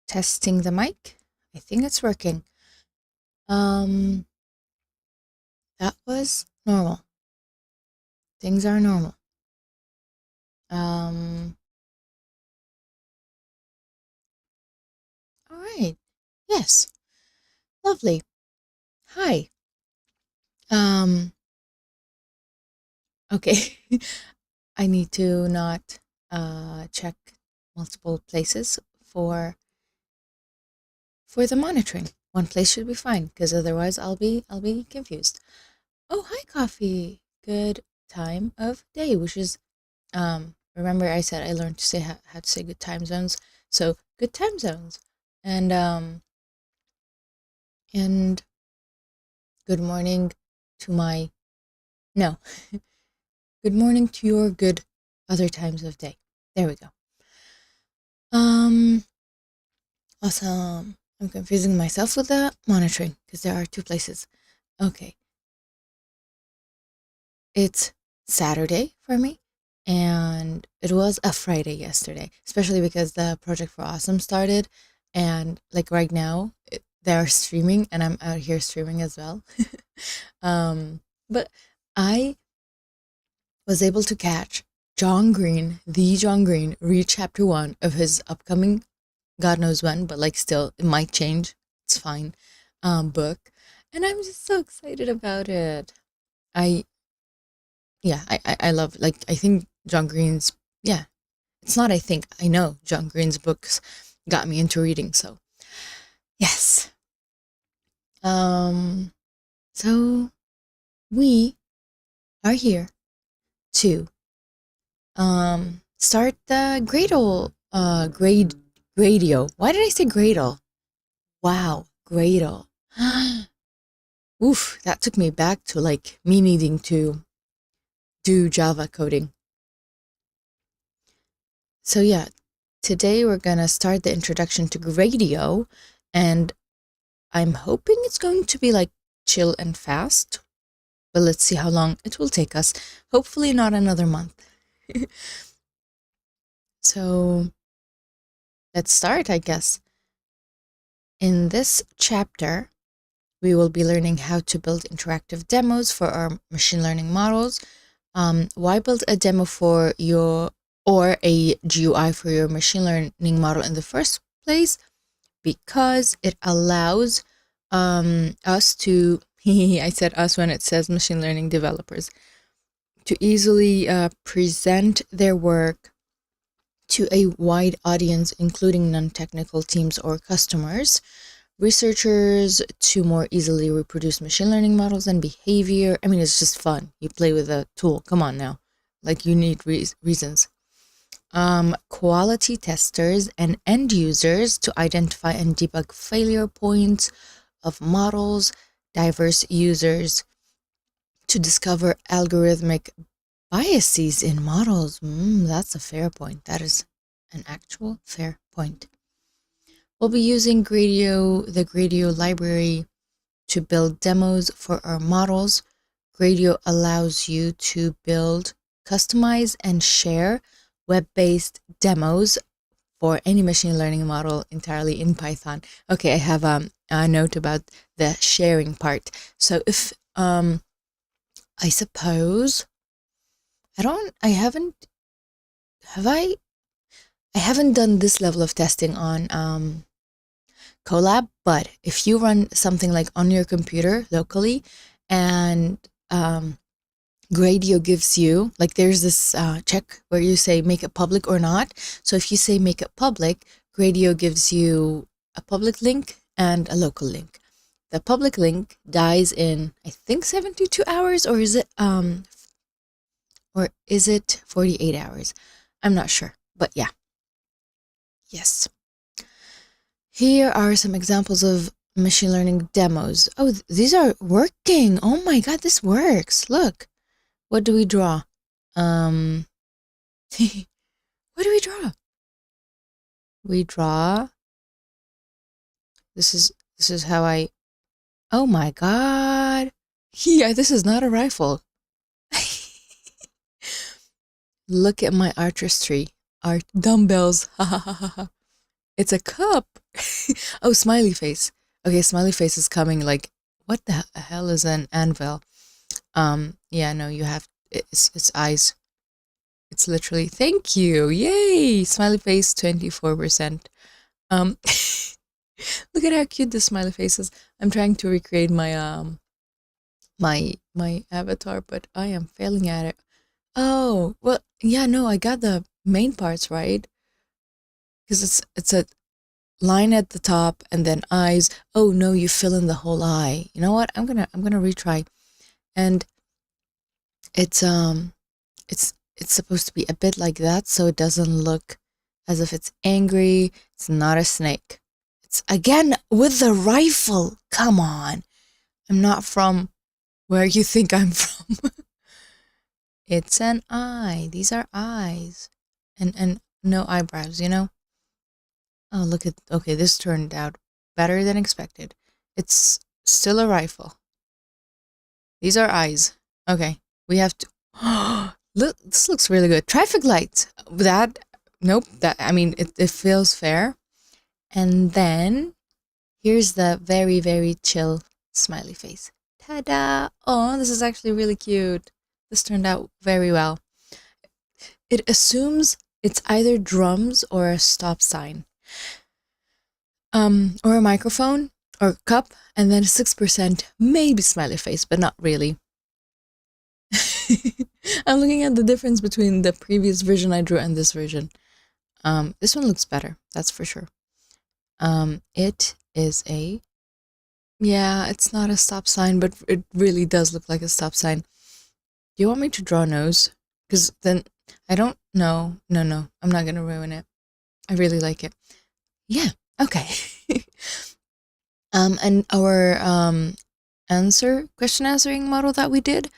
Testing the mic. I think it's working. That was normal. Things are normal. All right. Yes. Lovely. Hi. Okay. I need to not check multiple places for the monitoring. One place should be fine, because otherwise I'll be confused. Oh, hi, coffee. Good time of day, which is remember I said I learned to say how to say good time zones. So good time zones, and good morning to my no, good morning to your good other times of day. There we go. Awesome. I'm confusing myself with the monitoring because there are two places. Okay. It's Saturday for me, and it was a Friday yesterday, especially because the Project for Awesome started, and like right now they're streaming and I'm out here streaming as well. But I was able to catch John Green, read chapter 1 of his upcoming, God knows when, but like still, it might change. It's fine. Book. And I'm just so excited about it. I love, like, I think John Green's, it's not, I know John Green's books got me into reading. So yes. So we are here to start the Gradio. Why did I say Gradle? Wow, Gradle. Oof, that took me back to like me needing to do Java coding. So yeah, today we're gonna start the introduction to Gradio, and I'm hoping it's going to be like chill and fast, but let's see how long it will take us. Hopefully not another month. So let's start, I guess. In this chapter, we will be learning how to build interactive demos for our machine learning models. Why build a demo for or a GUI for your machine learning model in the first place? Because it allows us to, I said us when it says machine learning developers, to easily present their work to a wide audience, including non-technical teams or customers, researchers, to more easily reproduce machine learning models and behavior. I mean, it's just fun. You play with a tool. Come on now. Like, you need reasons. Quality testers and end users to identify and debug failure points of models, diverse users to discover algorithmic biases in models. That's a fair point. That is an actual fair point. We'll be using the Gradio library to build demos for our models. Gradio allows you to build, customize, and share web-based demos for any machine learning model entirely in Python. Okay, I have a note about the sharing part. So if, I suppose, I haven't done this level of testing on Colab, but if you run something like on your computer locally and Gradio gives you, like, there's this check where you say make it public or not. So if you say make it public, Gradio gives you a public link and a local link. The public link dies in, I think, 72 hours, or is it 48 hours? I'm not sure, but yeah. Yes. Here are some examples of machine learning demos. Oh, these are working. Oh my God, this works. Look. What do we draw? What do we draw? We draw. This is how I, oh my God. Yeah, this is not a rifle. Look at my artistry. Art dumbbells. Ha ha ha ha. It's a cup. Oh, smiley face. Okay, smiley face is coming. Like, what the hell is an anvil? Yeah, no, you have it's eyes. It's literally thank you. Yay! Smiley face 24%. Um look at how cute this smiley face is. I'm trying to recreate my avatar, but I am failing at it. Oh, well, yeah, no, I got the main parts right. Because it's a line at the top and then eyes. Oh no, you fill in the whole eye. You know what? I'm gonna retry. And it's it's supposed to be a bit like that, so it doesn't look as if it's angry. It's not a snake. It's again with the rifle. Come on. I'm not from where you think I'm from. It's an eye. These are eyes. And no eyebrows, you know? Oh, look at, okay, this turned out better than expected. It's still a rifle. These are eyes. Okay, we have to, look, this looks really good. Traffic lights. That, nope, that, I mean, it feels fair. And then here's the very, very chill smiley face. Ta-da! Oh, this is actually really cute. This turned out very well. It assumes it's either drums or a stop sign. Or a microphone or cup, and then 6% maybe smiley face, but not really. I'm looking at the difference between the previous version I drew and this version. This one looks better, that's for sure. It is a, yeah, it's not a stop sign, but it really does look like a stop sign. Do you want me to draw a nose? Because then I don't know. No, I'm not gonna ruin it. I really like it. Yeah, okay. And our question answering model that we did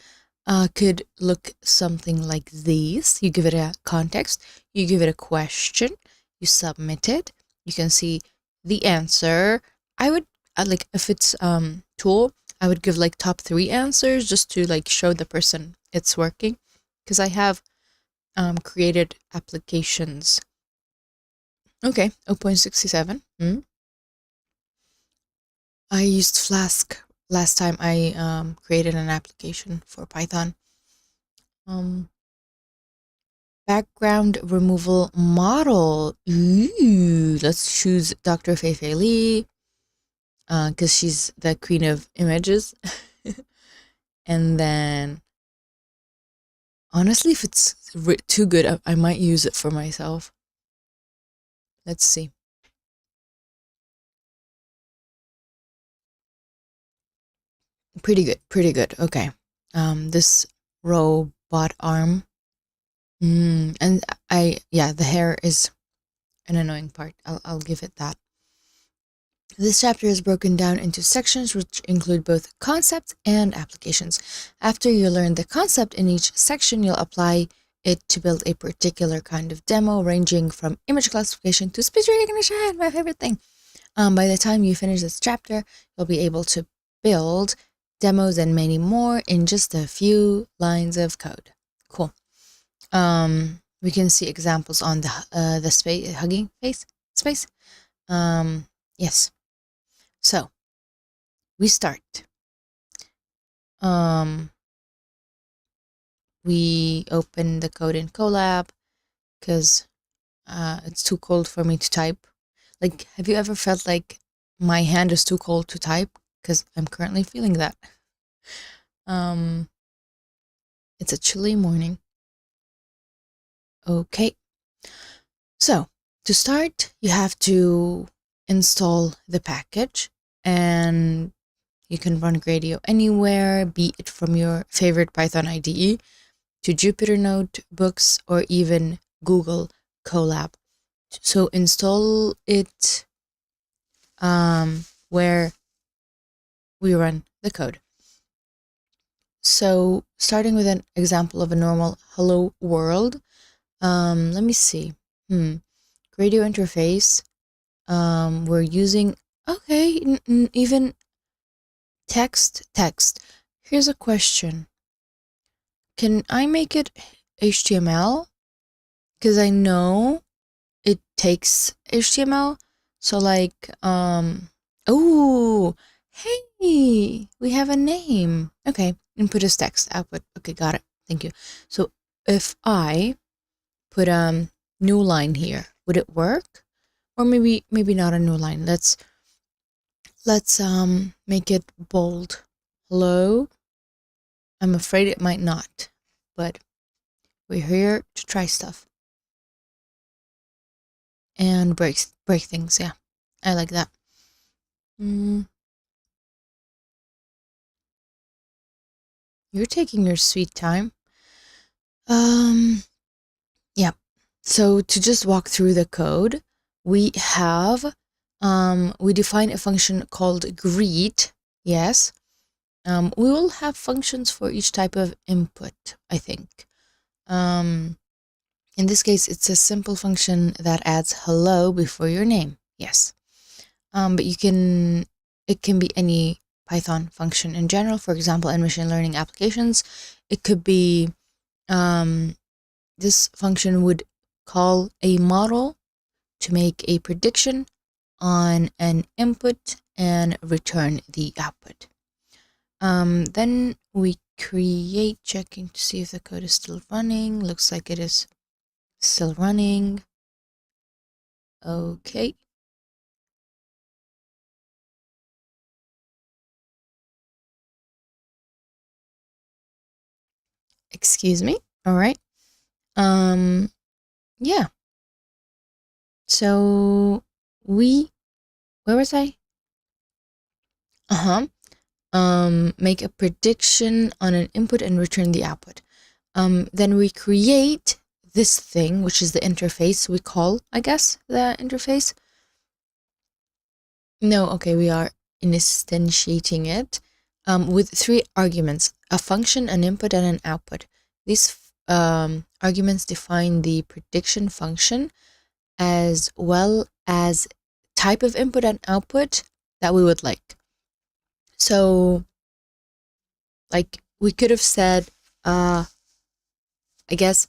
could look something like this. You give it a context, you give it a question, you submit it, you can see the answer. I would like, if it's tool, I would give like top 3 answers just to like show the person it's working, because I have created applications. Okay, 0.67. I used Flask last time I created an application for Python. Background removal model. Ooh, let's choose Dr. Fei Li, because she's the queen of images. And then, honestly, if it's too good, I might use it for myself. Let's see. Pretty good. Okay. This robot arm. And yeah, the hair is an annoying part. I'll give it that. This chapter is broken down into sections which include both concepts and applications. After you learn the concept in each section, you'll apply it to build a particular kind of demo, ranging from image classification to speech recognition, my favorite thing. By the time you finish this chapter, you'll be able to build demos and many more in just a few lines of code. Cool. We can see examples on the space Hugging Face space. Yes. So we start. We open the code in Colab because it's too cold for me to type. Like, have you ever felt like my hand is too cold to type? Because I'm currently feeling that. It's a chilly morning. Okay. So to start, you have to install the package, and you can run Gradio anywhere, be it from your favorite Python IDE to Jupyter notebooks or even Google Colab. So install it where we run the code. So starting with an example of a normal hello world, let me see. Gradio interface. We're using, okay, even text. Here's a question. Can I make it HTML? Because I know it takes HTML. So like, oh, hey, we have a name. Okay, input is text, output. Okay, got it. Thank you. So if I put a new line here, would it work? Or maybe not a new line. Let's make it bold. Hello. I'm afraid it might not, but we're here to try stuff and break things. Yeah, I like that. You're taking your sweet time. Yeah. So to just walk through the code, we have we define a function called greet. Yes. We will have functions for each type of input, I think. In this case, it's a simple function that adds hello before your name. Yes. But it can be any Python function in general. For example, in machine learning applications, it could be, this function would call a model to make a prediction on an input and return the output. Then we create, checking to see if the code is still running. Looks like it is still running. Okay. Excuse me. All right. Yeah. So where was I? Make a prediction on an input and return the output. Then we create this thing, which is the interface we call, I guess, the interface. No, okay, we are instantiating it with 3 arguments, a function, an input, and an output. These arguments define the prediction function as well as type of input and output that we would like. So, like, we could have said, I guess,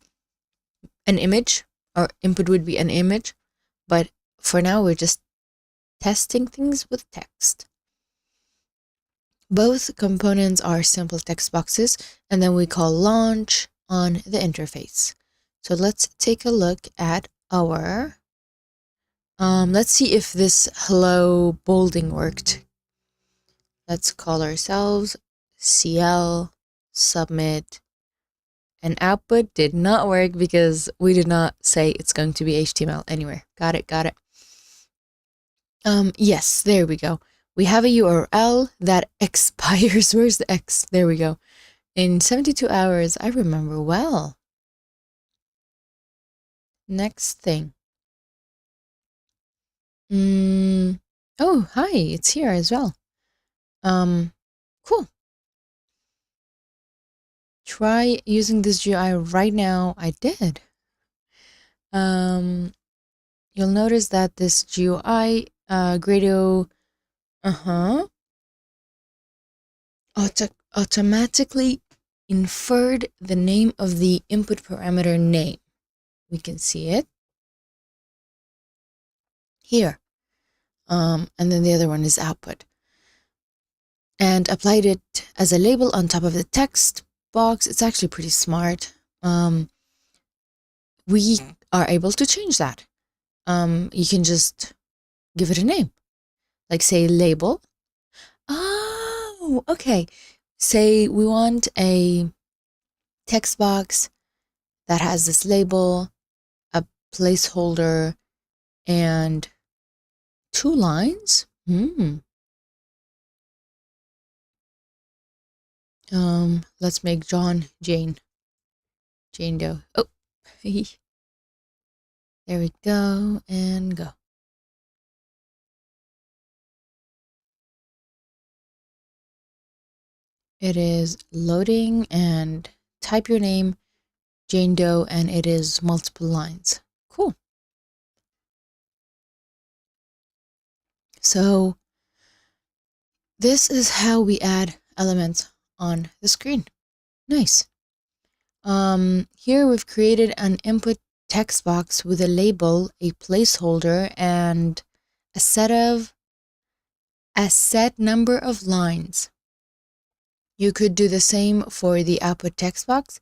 an image, or input would be an image, but for now we're just testing things with text. Both components are simple text boxes, and then we call launch on the interface. So let's take a look at our, let's see if this hello bolding worked. Let's call ourselves CL submit, and output did not work because we did not say it's going to be HTML anywhere. Got it. Yes, there we go. We have a URL that expires. Where's the X? There we go. In 72 hours. I remember well. Next thing. Oh, hi. It's here as well. Cool. Try using this GUI right now. I did. You'll notice that this GUI, Gradio, automatically inferred the name of the input parameter name. We can see it here. And then the other one is output. And applied it as a label on top of the text box. It's actually pretty smart. We are able to change that. You can just give it a name, like say label. Oh, okay. Say we want a text box that has this label, a placeholder, and 2 lines. Let's make Jane Doe. Oh, there we go, and go. It is loading, and type your name, Jane Doe, and it is multiple lines. Cool. So this is how we add elements on the screen. Nice. Here we've created an input text box with a label, a placeholder, and a set number of lines. You could do the same for the output text box,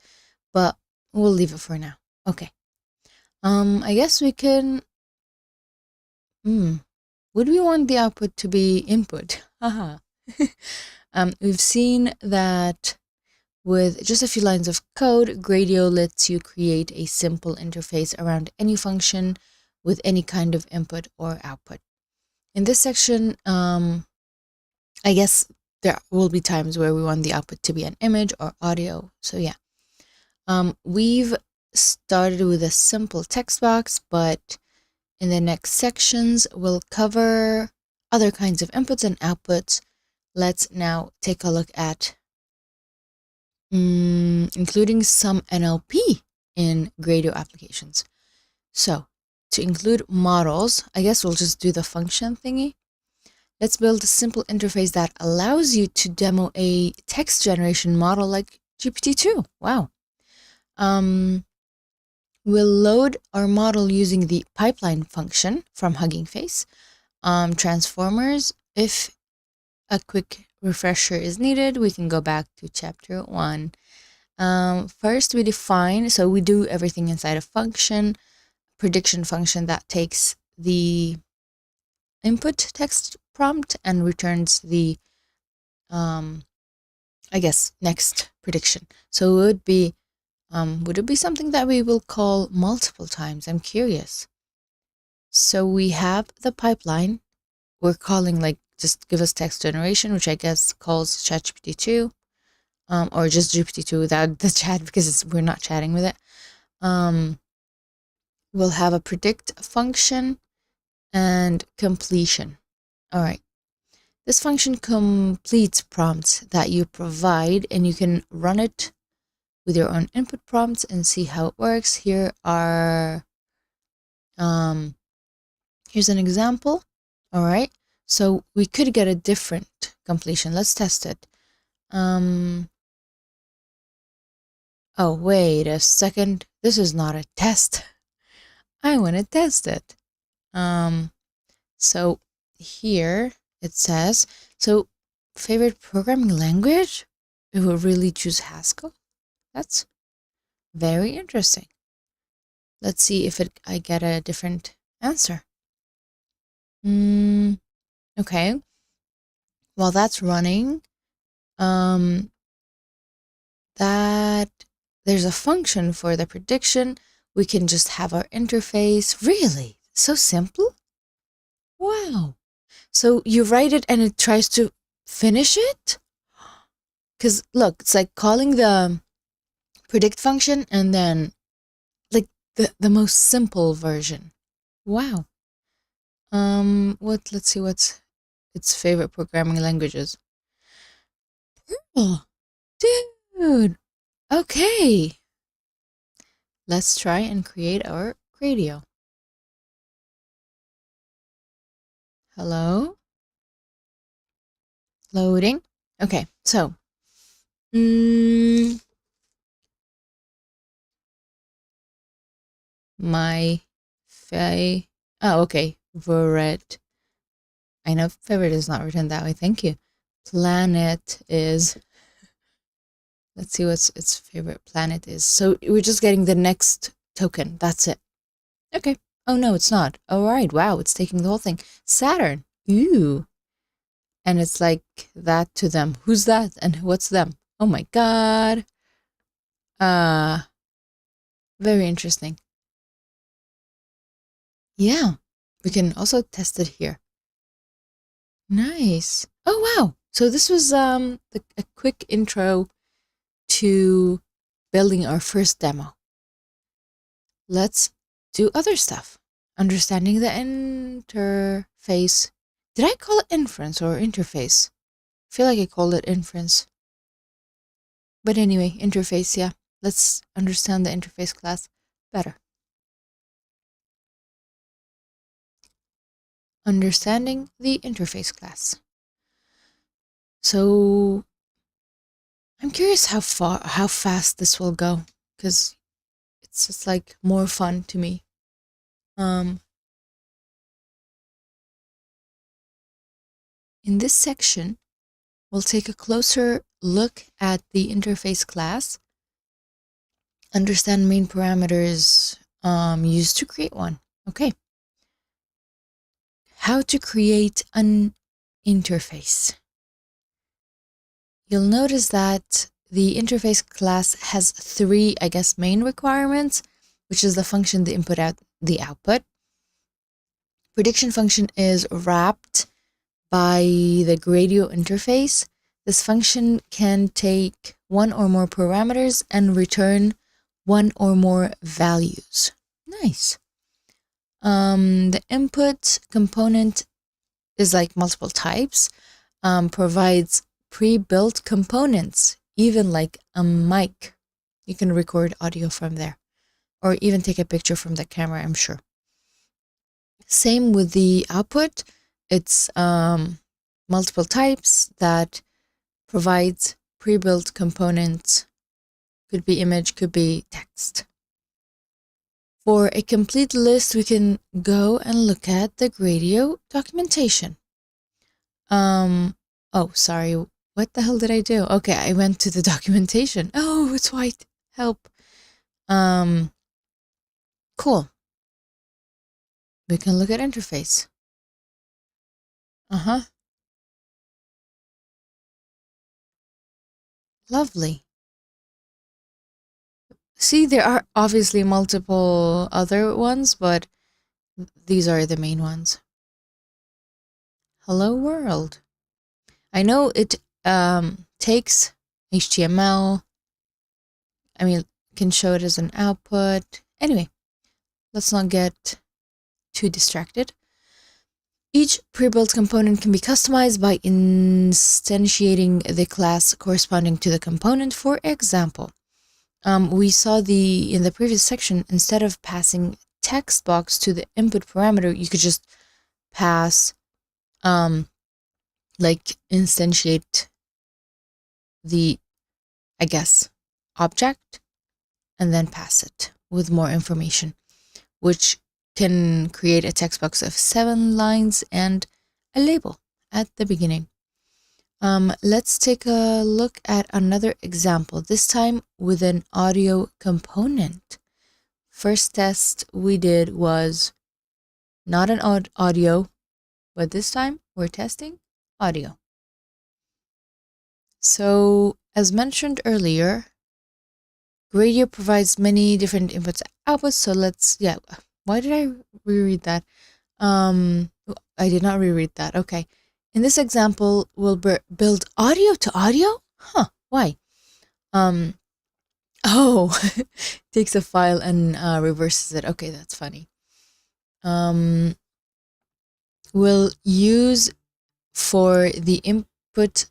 but we'll leave it for now. Okay. I guess we can, would we want the output to be input? Haha. We've seen that with just a few lines of code, Gradio lets you create a simple interface around any function with any kind of input or output. In this section, I guess there will be times where we want the output to be an image or audio. So yeah, we've started with a simple text box, but in the next sections, we'll cover other kinds of inputs and outputs. Let's now take a look at including some NLP in Gradio applications. So to include models, I guess we'll just do the function thingy. Let's build a simple interface that allows you to demo a text generation model like GPT-2. Wow. We'll load our model using the pipeline function from HuggingFace. Transformers, if a quick refresher is needed, we can go back to chapter 1. First we define, so we do everything inside a function, prediction function that takes the input text prompt and returns the, I guess, next prediction. So it would it be something that we will call multiple times? I'm curious. So we have the pipeline. We're calling like just give us text generation, which I guess calls ChatGPT-2, or just GPT-2 without the chat because we're not chatting with it. We'll have a predict function and completion. All right. This function completes prompts that you provide, and you can run it with your own input prompts and see how it works. Here are, here's an example. All right. So we could get a different completion. Let's test it. Oh, wait a second. This is not a test. I want to test it. So here it says, so favorite programming language? It will really choose Haskell. That's very interesting. Let's see if I get a different answer. Okay. While that's running, that there's a function for the prediction. We can just have our interface. Really? So simple? Wow. So you write it and it tries to finish it? Because look, it's like calling the predict function and then like the most simple version. Wow. Let's see what's its favorite programming languages. Oh, dude. Okay. Let's try and create our Gradio. Hello? Loading. Okay, so okay, favorite. I know favorite is not written that way. Thank you. Planet is, let's see what its favorite planet is. So we're just getting the next token. That's it. Okay. Oh, no, it's not. All right. Wow. It's taking the whole thing. Saturn. Ooh. And it's like that to them. Who's that? And what's them? Oh my God. Very interesting. Yeah. We can also test it here. Nice. Oh, wow. So this was a quick intro to building our first demo. Let's do other stuff. Understanding the interface. Did I call it inference or interface? I feel like I called it inference. But anyway, interface, yeah. Let's understand the interface class better. Understanding the interface class. So I'm curious how fast this will go, because it's just like more fun to me. In this section, we'll take a closer look at the interface class, understand main parameters used to create one. Okay. How to create an interface. You'll notice that the interface class has three, I guess, main requirements, which is the function, the input, the output. Prediction function is wrapped by the Gradio interface. This function can take one or more parameters and return one or more values. Nice. The input component is like multiple types, provides pre-built components, even like a mic. You can record audio from there, or even take a picture from the camera, I'm sure. Same with the output. It's multiple types that provides pre-built components. Could be image, could be text. For a complete list, we can go and look at the Gradio documentation. Oh, sorry. What the hell did I do? Okay, I went to the documentation. Oh, it's white. Help. Cool. We can look at interface. Lovely. See, there are obviously multiple other ones, but these are the main ones. Hello world. I know it takes HTML. I mean, can show it as an output. Anyway, let's not get too distracted. Each pre-built component can be customized by instantiating the class corresponding to the component. For example, we saw in the previous section, instead of passing text box to the input parameter, you could just pass, like instantiate the, I guess, object, and then pass it with more information, which can create a text box of 7 lines and a label at the beginning. Let's take a look at another example, this time with an audio component. First test we did was not an audio, but this time we're testing audio. So, as mentioned earlier, Gradio provides many different inputs and outputs. So let's, why did I reread that? I did not reread that. Okay. In this example, we'll build audio to audio? Huh, why? Oh, takes a file and reverses it. Okay, that's funny. We'll use for the input,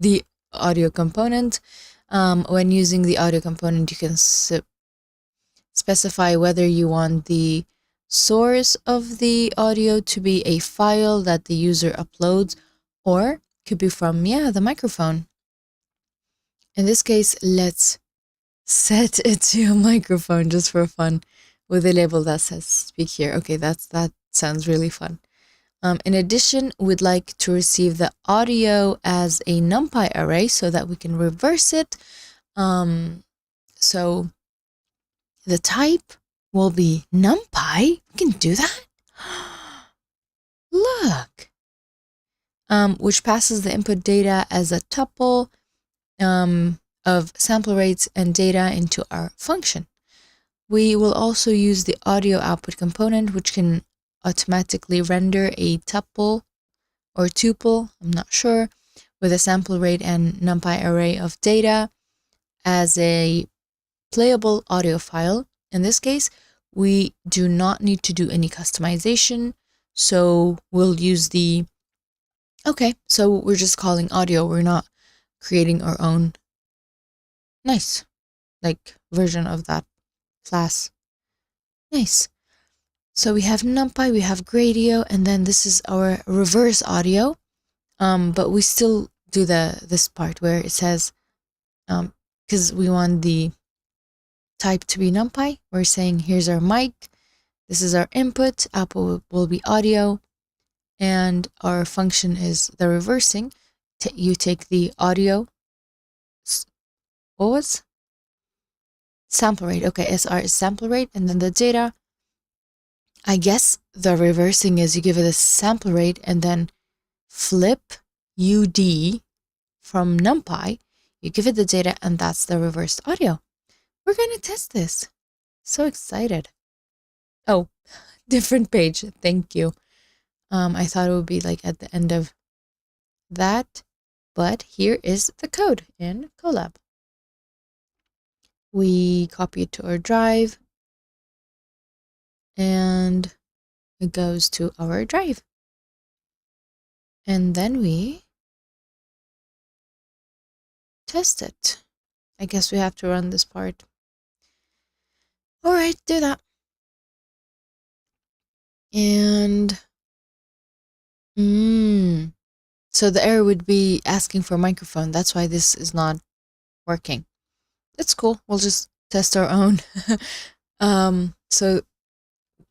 the audio component. When using the audio component, you can specify whether you want the source of the audio to be a file that the user uploads, or could be from the microphone. In this case, let's set it to a microphone just for fun, with a label that says speak here. Okay, that sounds really fun. In addition, we'd like to receive the audio as a NumPy array so that we can reverse it. So the type will be NumPy. We can do that. Look. Which passes the input data as a tuple of sample rates and data into our function. We will also use the audio output component, which can automatically render a tuple or tuple, I'm not sure, with a sample rate and NumPy array of data as a playable audio file. In this case, we do not need to do any customization, so we'll use so we're just calling audio. We're not creating our own version of that class. Nice. So we have NumPy, we have Gradio, and then this is our reverse audio. But we still do this part where it says, because we want the type to be NumPy. We're saying here's our mic, this is our input, output will be audio, and our function is the reversing. You take the audio, what was? Sample rate. Okay, SR is sample rate, and then the data. I guess the reversing is you give it a sample rate and then flip UD from NumPy. You give it the data, and that's the reversed audio. We're going to test this. So excited. Oh, different page. Thank you. I thought it would be like at the end of that, but here is the code in Colab. We copy it to our drive, and it goes to our drive. And then we test it. I guess we have to run this part. All right, do that. And so the error would be asking for a microphone. That's why this is not working. It's cool. We'll just test our own. So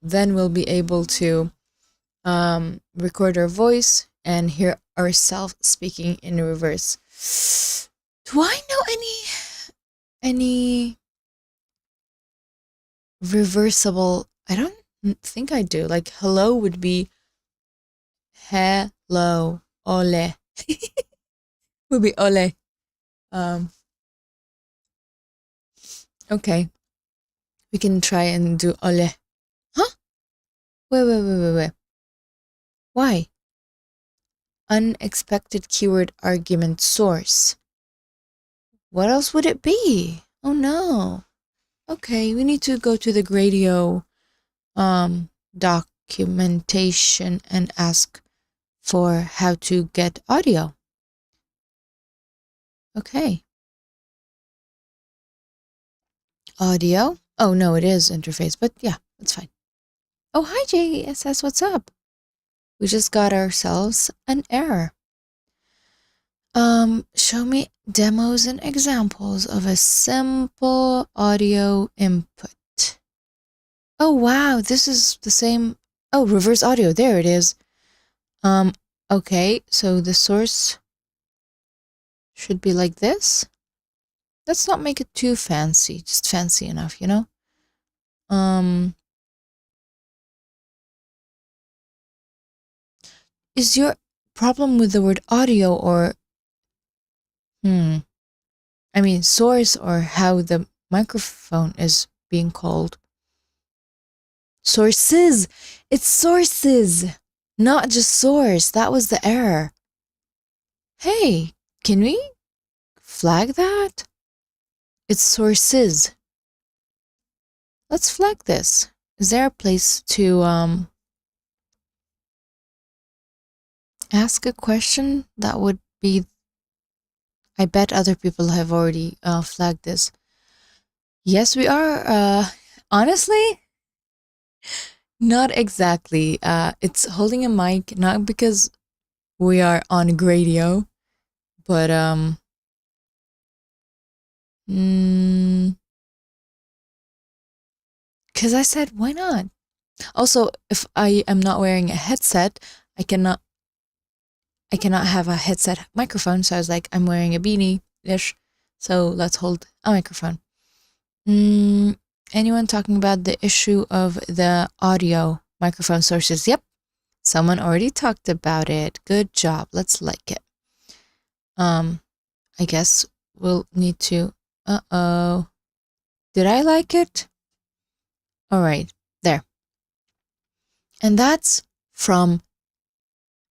then we'll be able to record our voice and hear ourselves speaking in reverse. Do I know any reversible? I don't think I do. Like hello would be hello, ole. Would be ole. Okay. We can try and do ole. Huh? Wait. Why? Unexpected keyword argument source. What else would it be? Oh no. Okay, we need to go to the Gradio documentation and ask for how to get audio. Okay. Audio. Oh no, it is interface, but yeah, that's fine. Oh, hi JSS, what's up? We just got ourselves an error. Show me demos and examples of a simple audio input. Oh wow, this is the same. Oh, reverse audio, there it is. Okay, so the source should be like this. Let's not make it too fancy, just fancy enough, you know? Is your problem with the word audio or I mean source, or how the microphone is being called? Sources. It's sources, not just source. That was the error. Hey, can we flag that? It's sources. Let's flag this. Is there a place to ask a question that would be? I bet other people have already flagged this. Yes, we are. Honestly, not exactly. It's holding a mic, not because we are on Gradio, but because I said why not. Also, if I am not wearing a headset, I cannot have a headset microphone. So I was like, I'm wearing a beanie-ish, so let's hold a microphone. Anyone talking about the issue of the audio microphone sources? Yep, someone already talked about it. Good job. Let's like it. I guess we'll need to. Did I like it? All right, there. And that's from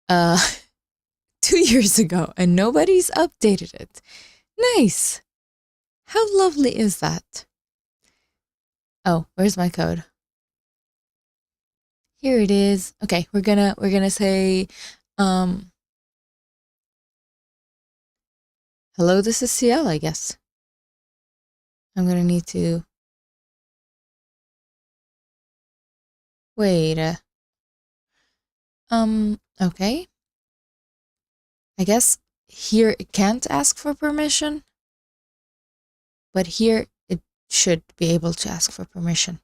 2 years ago, and nobody's updated it. Nice. How lovely is that? Oh, where's my code? Here it is. Okay, we're gonna say hello, this is CL, I guess. I'm gonna need to wait. Okay. I guess here it can't ask for permission, but here it should be able to ask for permission.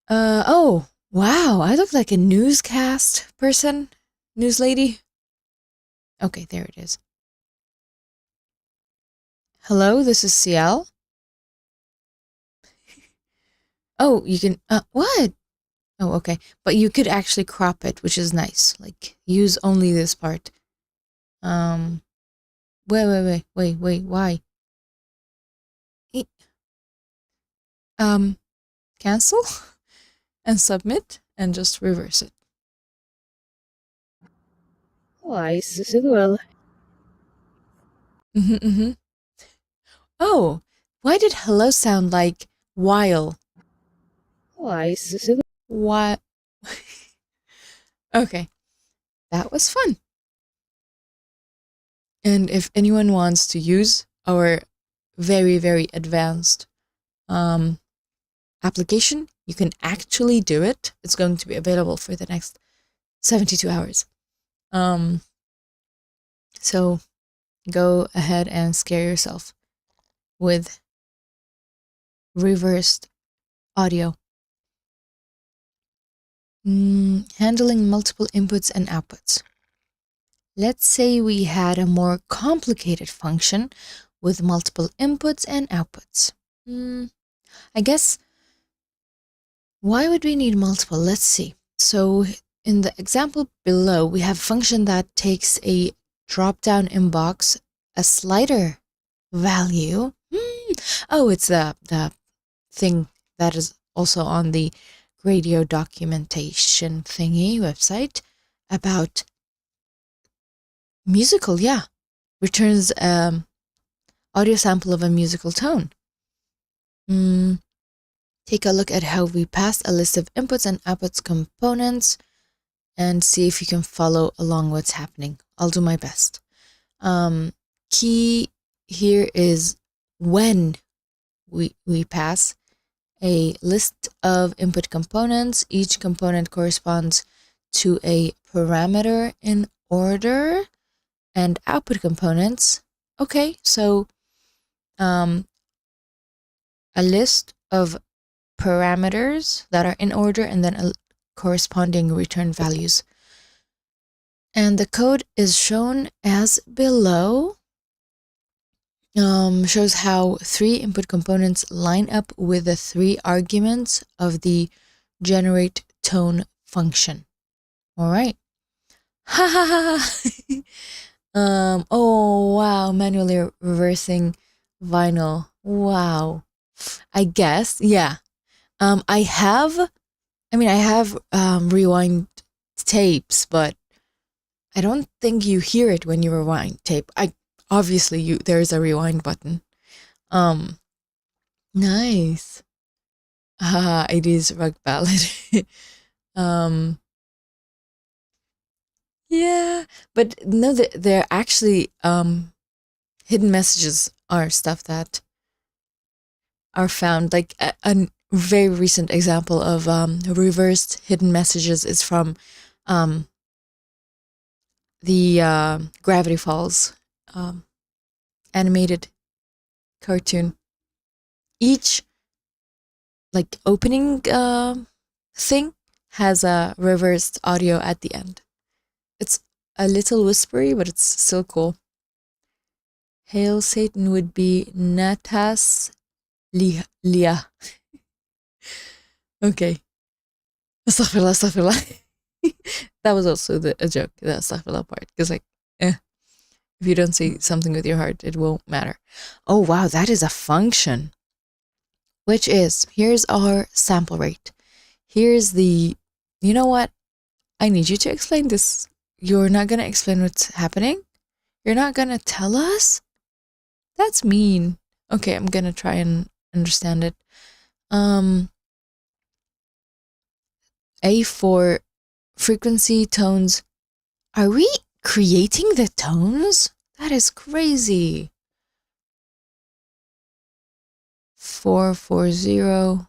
Oh, wow, I look like a newscast person, news lady. Okay, there it is. Hello, this is CL. Oh, you can, what? Oh, okay. But you could actually crop it, which is nice. Like, use only this part. Wait, why? E- Cancel and submit and just reverse it. Why, well. Oh, why did hello sound like while? Why, What? Okay, that was fun. And if anyone wants to use our very, very advanced application, you can actually do it. It's going to be available for the next 72 hours. So go ahead and scare yourself with reversed audio. Handling multiple inputs and outputs. Let's say we had a more complicated function with multiple inputs and outputs. I guess, why would we need multiple? Let's see. So in the example below, we have a function that takes a drop-down inbox, a slider value. Oh, it's the thing that is also on the Gradio documentation thingy website about musical, yeah. Returns audio sample of a musical tone. Take a look at how we pass a list of inputs and outputs components and see if you can follow along what's happening. I'll do my best. Key here is when we pass a list of input components. Each component corresponds to a parameter in order, and output components. Okay, so a list of parameters that are in order and then a corresponding return values. And the code is shown as below. Shows how 3 input components line up with the 3 arguments of the generate tone function. All right. Ha ha ha. Oh wow, manually reversing vinyl. Wow. I guess, yeah. I have rewind tapes, but I don't think you hear it when you rewind tape. Obviously there's a rewind button. Nice. It is Rug Ballad. Yeah, but no, they're actually hidden messages are stuff that are found. Like a very recent example of reversed hidden messages is from the Gravity Falls animated cartoon. Each like opening thing has a reversed audio at the end. It's a little whispery, but it's still cool. Hail Satan would be Natas Lia. Okay. Astaghfirullah. That was also a joke, the astaghfirullah part. Because if you don't say something with your heart, it won't matter. Oh, wow, that is a function. Which is, here's our sample rate. Here's you know what? I need you to explain this. You're not going to explain what's happening? You're not going to tell us? That's mean. Okay, I'm going to try and understand it. A for frequency tones. Are we creating the tones? That is crazy. 440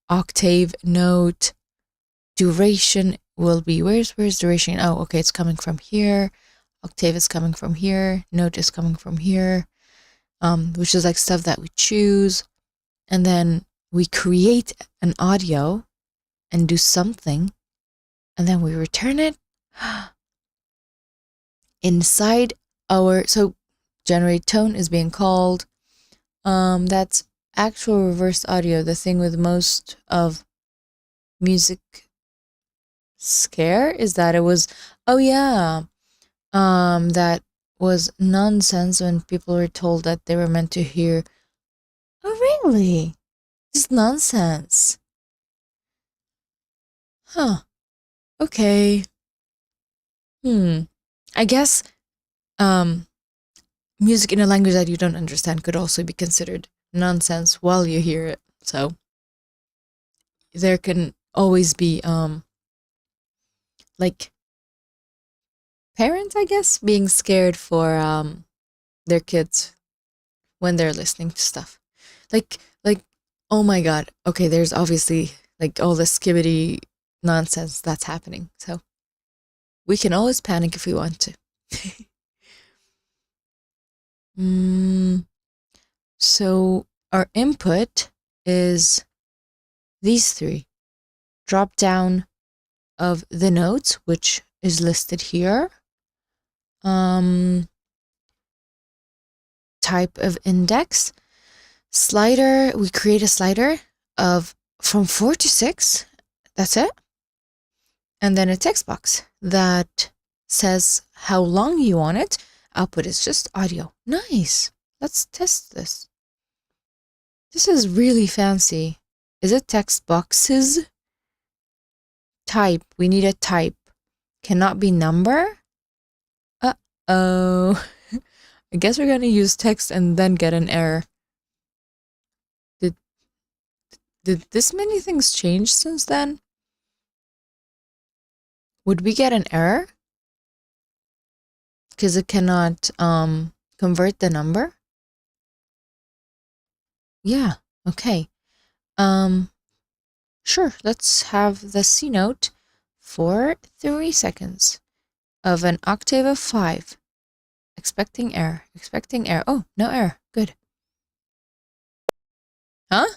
octave note duration will be, where's duration? Oh, okay, it's coming from here. Octave is coming from here. Note is coming from here, which is like stuff that we choose. And then we create an audio and do something, and then we return it inside our, so generate tone is being called. That's actual reverse audio, the thing with most of music scare is that it was, oh yeah, that was nonsense when people were told that they were meant to hear, oh really? It's nonsense. Huh. Okay. I guess music in a language that you don't understand could also be considered nonsense while you hear it. So there can always be like parents, I guess, being scared for their kids when they're listening to stuff. Like oh my god. Okay, there's obviously like all this skibbity nonsense that's happening. So we can always panic if we want to. So our input is these three. Drop down of the notes, which is listed here. Type of index. Slider, we create a slider of from 4 to 6. That's it. And then a text box that says how long you want it. Output is just audio. Nice. Let's test this. This is really fancy. Is it text boxes? Type. We need a type. Cannot be number? Uh-oh. I guess we're going to use text and then get an error. Did this many things change since then? Would we get an error? Because it cannot convert the number? Yeah, okay. Sure, let's have the C note for 3 seconds of an octave of 5. Expecting error. Oh, no error. Good. Huh?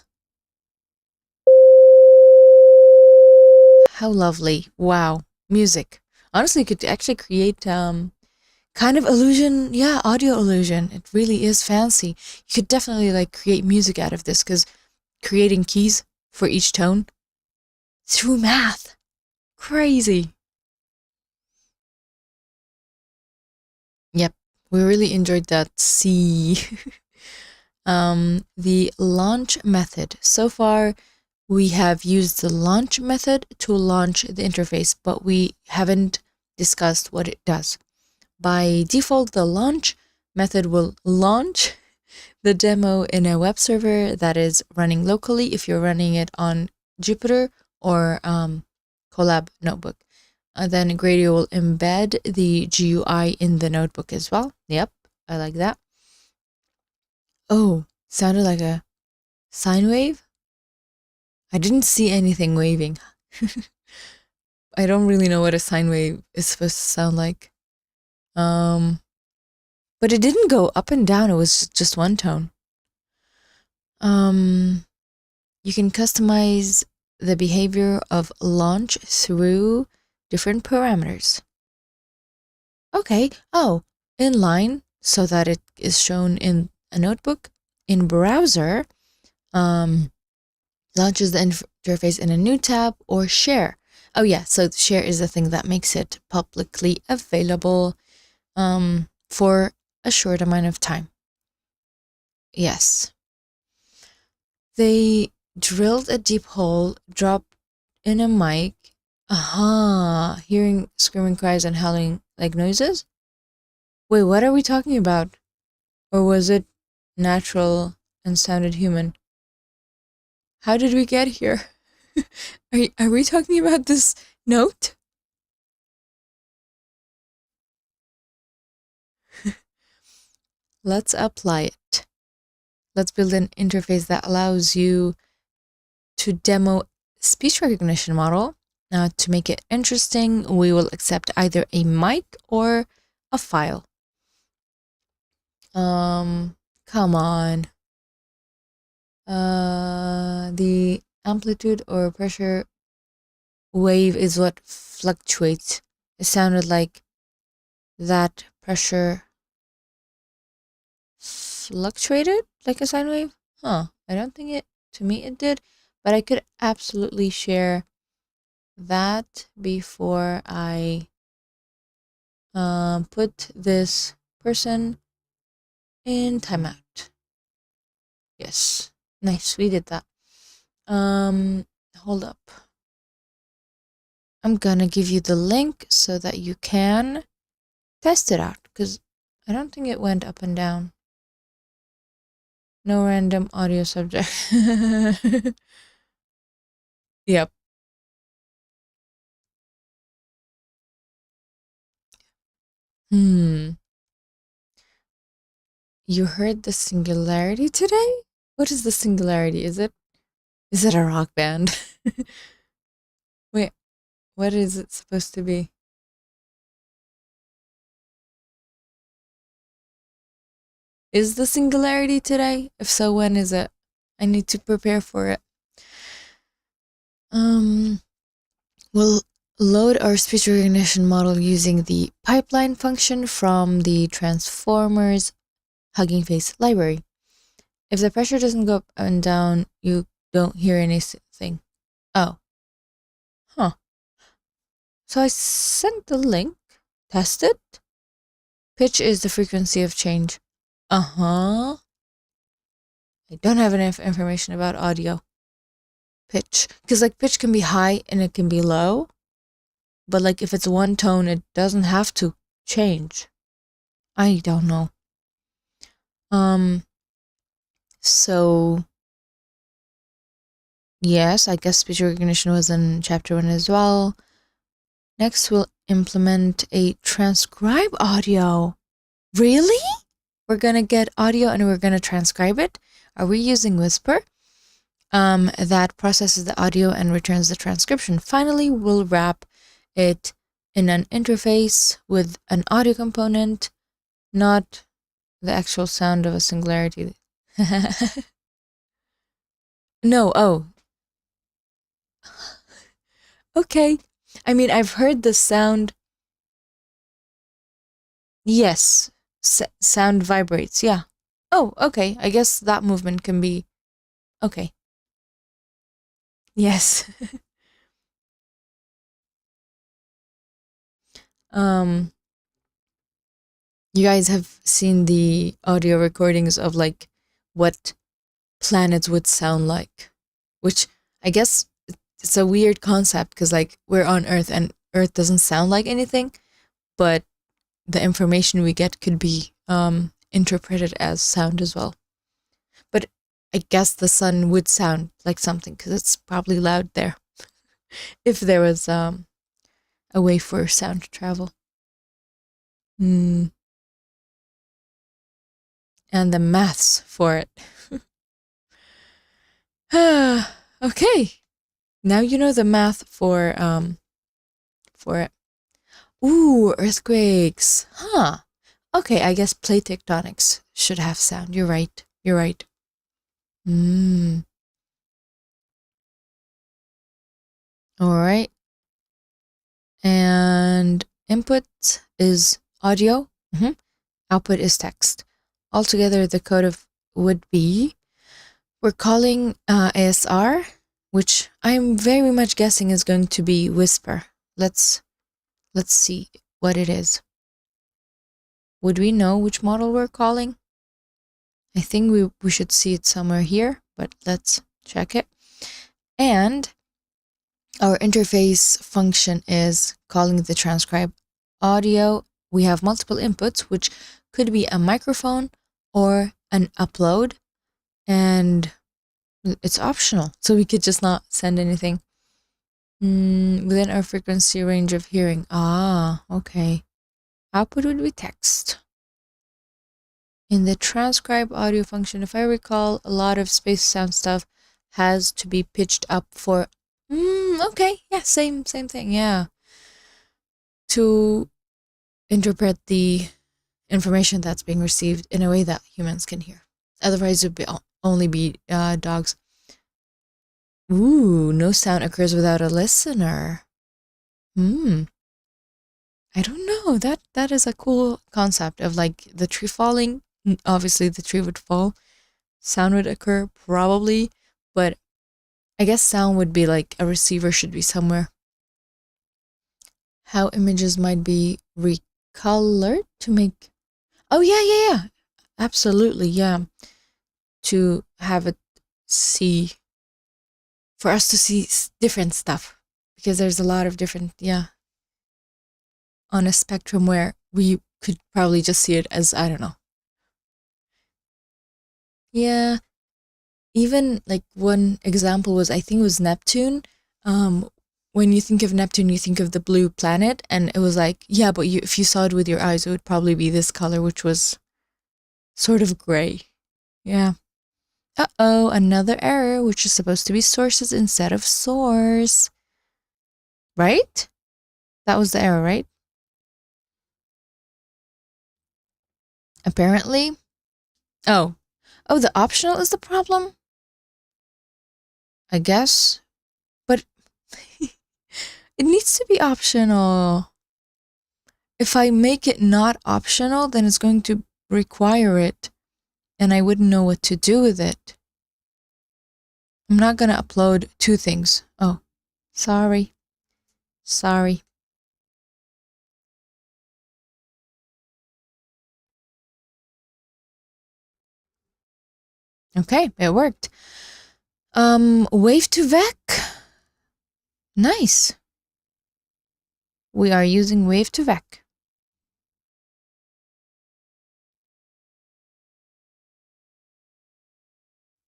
How lovely. Wow. Music. Honestly, you could actually create kind of illusion. Yeah, audio illusion. It really is fancy. You could definitely like create music out of this because creating keys for each tone through math. Crazy. Yep. We really enjoyed that C. The launch method. So far, we have used the launch method to launch the interface, but we haven't discussed what it does. By default, the launch method will launch the demo in a web server that is running locally if you're running it on Jupyter or Colab notebook. Then Gradio will embed the GUI in the notebook as well. Yep, I like that. Oh, sounded like a sine wave? I didn't see anything waving. I don't really know what a sine wave is supposed to sound like. But it didn't go up and down, it was just one tone. You can customize the behavior of launch through different parameters. Okay, oh, inline so that it is shown in a notebook. In browser, launches the interface in a new tab, or share. Oh yeah, so share is the thing that makes it publicly available for a short amount of time. Yes. They drilled a deep hole, dropped in a mic. Aha, hearing screaming cries and howling like noises? Wait, what are we talking about? Or was it natural and sounded human? How did we get here? Are we talking about this note? Let's apply it. Let's build an interface that allows you to demo speech recognition model To make it interesting, we will accept either a mic or a file. Come on. The amplitude or pressure wave is what fluctuates. It sounded like that pressure fluctuated like a sine wave? Huh, I don't think it, to me it did, but I could absolutely share that before I put this person in timeout. Yes, nice, we did that. Hold up. I'm gonna give you the link so that you can test it out, because I don't think it went up and down. No random audio subject. Yep. You heard the singularity today? What is the singularity? Is it a rock band? Wait, what is it supposed to be? Is the singularity today? If so, when is it? I need to prepare for it. We'll load our speech recognition model using the pipeline function from the Transformers HuggingFace library. If the pressure doesn't go up and down, you don't hear anything. Oh. Huh. So I sent the link. Test it. Pitch is the frequency of change. I don't have enough information about audio. Pitch. Because like pitch can be high and it can be low. But like if it's one tone, it doesn't have to change. I don't know. So yes, I guess speech recognition was in chapter 1 as well. Next, we'll implement a transcribe audio. Really? We're gonna get audio and we're gonna transcribe it? Are we using Whisper? That processes the audio and returns the transcription. Finally, we'll wrap it in an interface with an audio component, not the actual sound of a singularity. No, oh. Okay. I mean, I've heard the sound. Yes. Sound vibrates, yeah. Oh, okay. I guess that movement can be... Okay. Yes. You guys have seen the audio recordings of like what planets would sound like, which I guess it's a weird concept because like we're on Earth and Earth doesn't sound like anything, but the information we get could be interpreted as sound as well. But I guess the sun would sound like something because it's probably loud there if there was a way for sound to travel. And the maths for it. Okay. Now you know the math for it. Ooh, earthquakes. Huh. Okay, I guess plate tectonics should have sound. You're right. You're right. All right. And input is audio. Output is text. Altogether, the code would be, we're calling ASR, which I'm very much guessing is going to be Whisper. Let's see what it is. Would we know which model we're calling? I think we should see it somewhere here, but let's check it. And our interface function is calling the transcribe audio. We have multiple inputs, which could be a microphone or an upload, and it's optional. So we could just not send anything within our frequency range of hearing. Okay. Output would be text. In the transcribe audio function, if I recall, a lot of space sound stuff has to be pitched up for Okay. Yeah, same thing. Yeah. To interpret the information that's being received in a way that humans can hear. Otherwise, it would only be dogs. Ooh, no sound occurs without a listener. I don't know. That is a cool concept of like the tree falling. Obviously, the tree would fall. Sound would occur, probably, but I guess sound would be like a receiver should be somewhere. How images might be recolored to make. Oh yeah. Absolutely, yeah. To have it see, for us to see different stuff, because there's a lot of different, yeah, on a spectrum where we could probably just see it as, I don't know. Yeah, even like one example was, I think it was Neptune. When you think of Neptune, you think of the blue planet, and it was like, yeah, but if you saw it with your eyes, it would probably be this color, which was sort of gray. Yeah. Uh-oh, another error, which is supposed to be sources instead of source. Right? That was the error, right? Apparently. Oh, the optional is the problem? I guess. But it needs to be optional. If I make it not optional, then it's going to require it, and I wouldn't know what to do with it. I'm not going to upload two things. Oh, sorry. Okay, it worked. Vtubing. Nice. We are using Vtubing.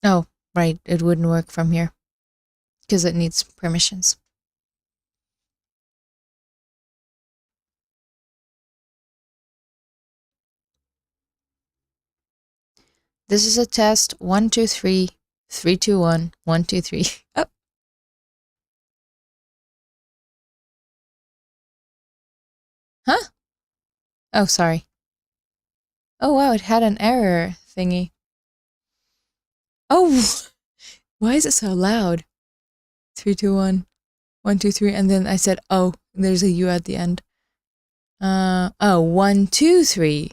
Oh, right. It wouldn't work from here because it needs permissions. This is a test. 1, 2, 3, 3, 2, 1, 1, 2, 3. Oh. Huh? Oh, sorry. Oh, wow. It had an error thingy. Oh, why is it so loud? 3, 2, 1, 1, 2, 3. And then I said, oh, there's a U at the end. 1, 2, 3.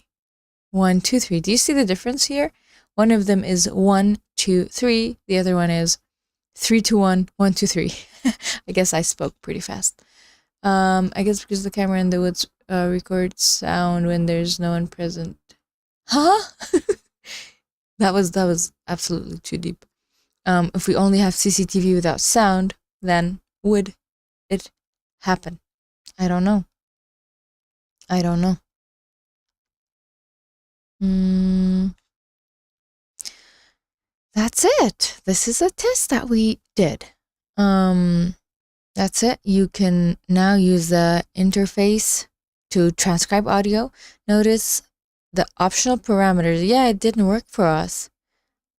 1, 2, 3. Do you see the difference here? One of them is 1, 2, 3. The other one is 3, 2, 1, 1, 2, 3. I guess I spoke pretty fast. I guess because the camera in the woods records sound when there's no one present. Huh? That was absolutely too deep. If we only have CCTV without sound, then would it happen? I don't know. That's it. This is a test that we did. That's it. You can now use the interface to transcribe audio. Notice the optional parameters. Yeah, it didn't work for us.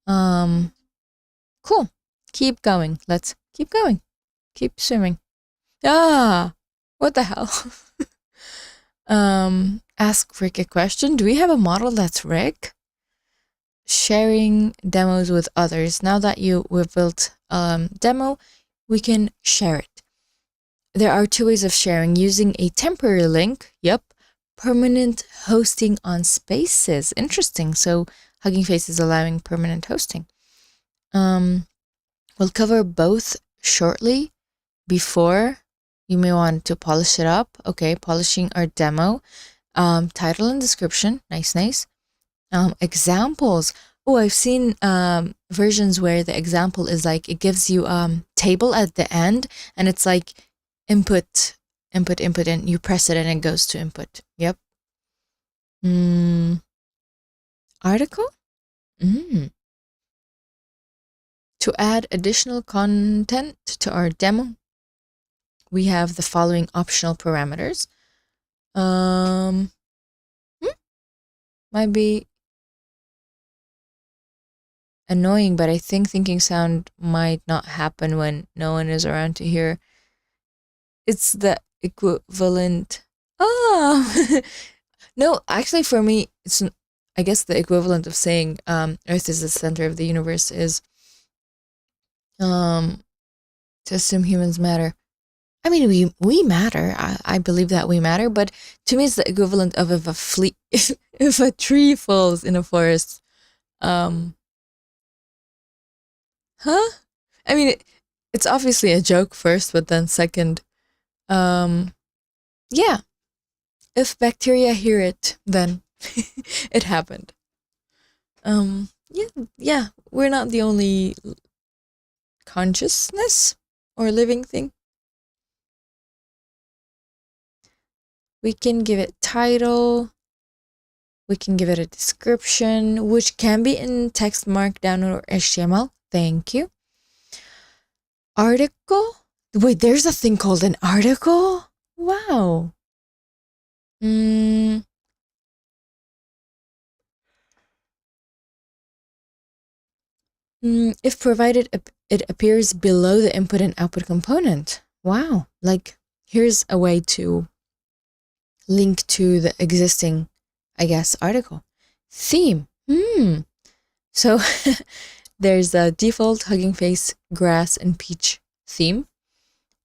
Cool. Keep going. Let's keep going. Keep swimming. Ah, what the hell? Ask Rick a question. Do we have a model that's Rick? Sharing demos with others. Now that we've built demo, we can share it. There are two ways of sharing: using a temporary link. Yep. Permanent hosting on Spaces. Interesting. So HuggingFace is allowing permanent hosting. We'll cover both shortly. Before, you may want to polish it up. Okay, polishing our demo. Title and description. Nice. Examples. Oh, I've seen versions where the example is like, it gives you table at the end, and it's like input, and you press it and it goes to input. Yep. Article? To add additional content to our demo, we have the following optional parameters. Might be annoying, but I think thinking sound might not happen when no one is around to hear. It's the equivalent. Oh, no, actually, for me, it's, I guess, the equivalent of saying Earth is the center of the universe is to assume humans matter. I mean, we matter. I believe that we matter, but to me, it's the equivalent of if a if a tree falls in a forest. Um, huh? I mean, it's obviously a joke first, but then second, yeah. If bacteria hear it, then it happened. Yeah. We're not the only consciousness or living thing. We can give it title. We can give it a description, which can be in text, markdown, or HTML. Thank you. Article? Wait, there's a thing called an article? Wow. If provided, it appears below the input and output component. Wow. Like, here's a way to link to the existing, I guess, article. Theme. So there's a default HuggingFace, grass, and peach theme.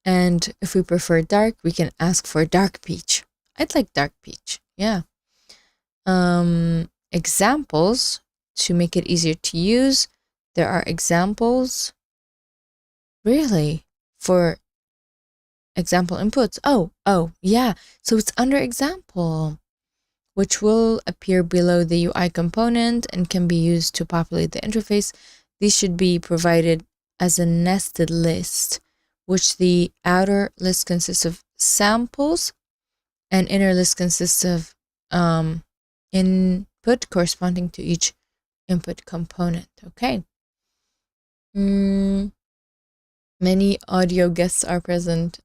And if we prefer dark, we can ask for dark peach. I'd like dark peach. Yeah. Examples to make it easier to use. There are examples. Really? For example inputs. Oh, yeah. So it's under example, which will appear below the UI component and can be used to populate the interface. These should be provided as a nested list, which the outer list consists of samples and inner list consists of input corresponding to each input component. Okay. Many audio guests are present.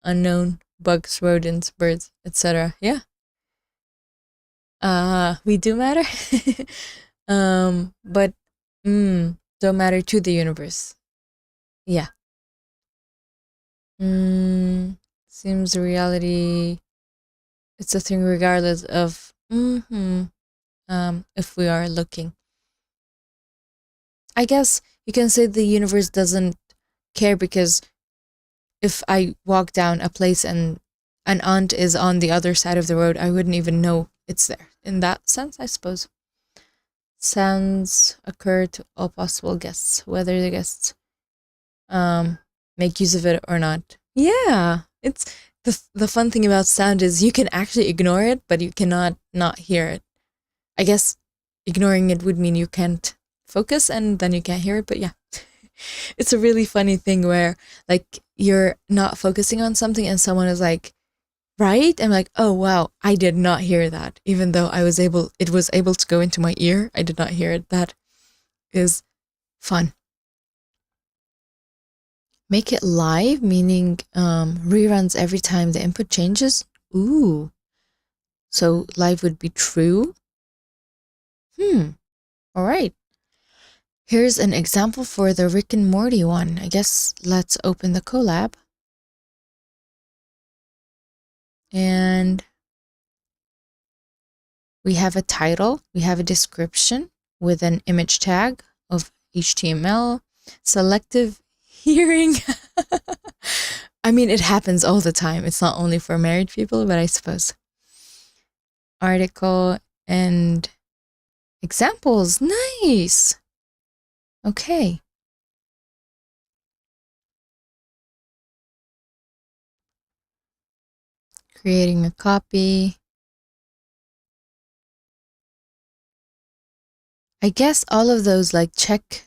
Unknown, bugs, rodents, birds, etc. Yeah. We do matter. But don't matter to the universe. Yeah. Seems reality, it's a thing regardless of if we are looking. I guess you can say the universe doesn't care because if I walk down a place and an ant is on the other side of the road, I wouldn't even know it's there. In that sense, I suppose. Sounds occur to all possible guests, whether the guests make use of it or not. Yeah, it's the fun thing about sound is you can actually ignore it, but you cannot not hear it. I guess ignoring it would mean you can't focus and then you can't hear it, but yeah. It's a really funny thing where like you're not focusing on something and someone is like, right? I'm like, oh wow, I did not hear that. Even though it was able to go into my ear, I did not hear it. That is fun. Make it live, meaning reruns every time the input changes. Ooh. So live would be true. All right. Here's an example for the Rick and Morty one. I guess let's open the collab. And we have a title, we have a description with an image tag of HTML, selective hearing. I mean, it happens all the time. It's not only for married people, but I suppose. Article and examples. Nice. Okay. Creating a copy. I guess all of those like check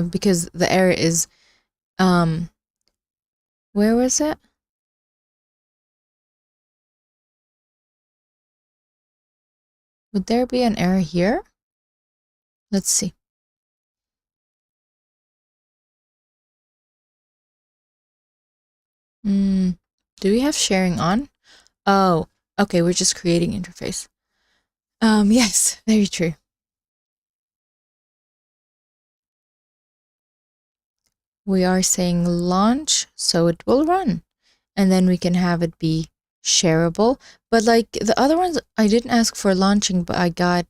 because the error is where was it? Would there be an error here? Let's see. Do we have sharing on? Oh, okay, we're just creating interface. Yes, very true. We are saying launch, so it will run. And then we can have it be shareable. But like the other ones, I didn't ask for launching, but I got,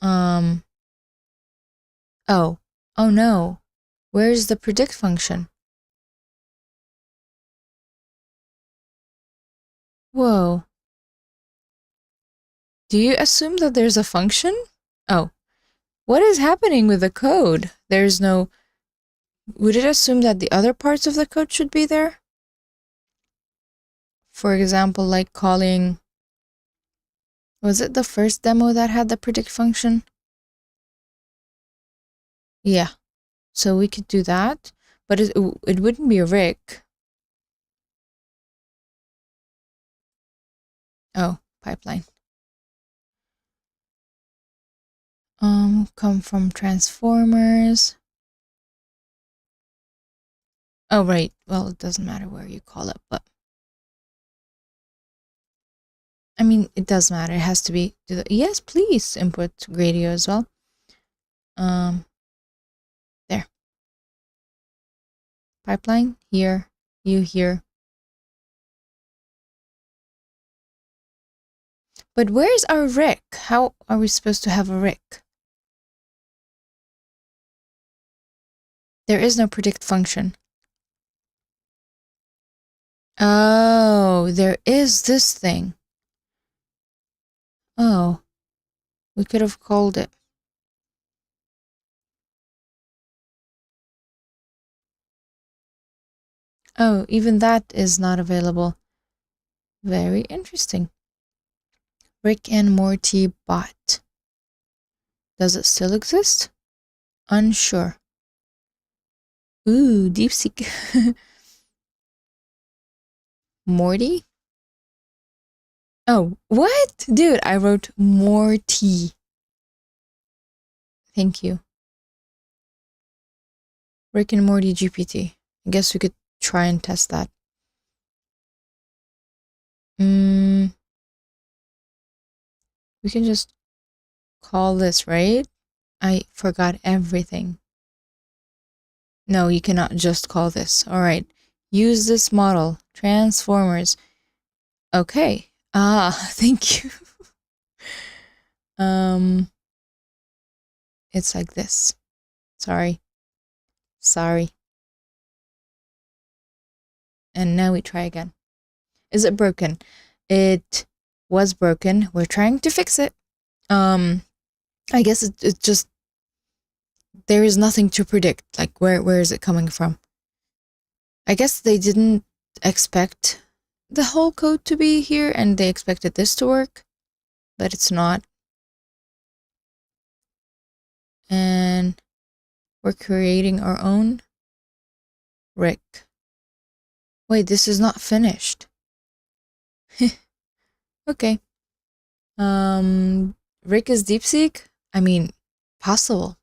oh no. Where's the predict function? Whoa. Do you assume that there's a function? Oh, what is happening with the code? There's no, would it assume that the other parts of the code should be there? For example, like calling, was it the first demo that had the predict function? Yeah, so we could do that, but it wouldn't be Rick. Oh, pipeline. Come from transformers. Oh, right. Well, it doesn't matter where you call it, but I mean, it does matter. It has to be, yes, please input Gradio as well. There. Pipeline, here, you here. But where's our Rick? How are we supposed to have a Rick? There is no predict function. Oh, there is this thing. Oh, we could have called it. Oh, even that is not available. Very interesting. Rick and Morty bot. Does it still exist? Unsure. Ooh, DeepSeek. Morty? Oh, what? Dude, I wrote Morty. Thank you. Rick and Morty GPT. I guess we could try and test that. We can just call this, right? I forgot everything. No, you cannot just call this. All right. Use this model. Transformers. Okay. Thank you. It's like this. Sorry. And now we try again. Is it broken? It was broken. We're trying to fix it. I guess it's just, there is nothing to predict. Like, where is it coming from? I guess they didn't expect the whole code to be here and they expected this to work, but it's not. And we're creating our own Rick. Wait, this is not finished. Okay. Rick is DeepSeek? I mean, possible.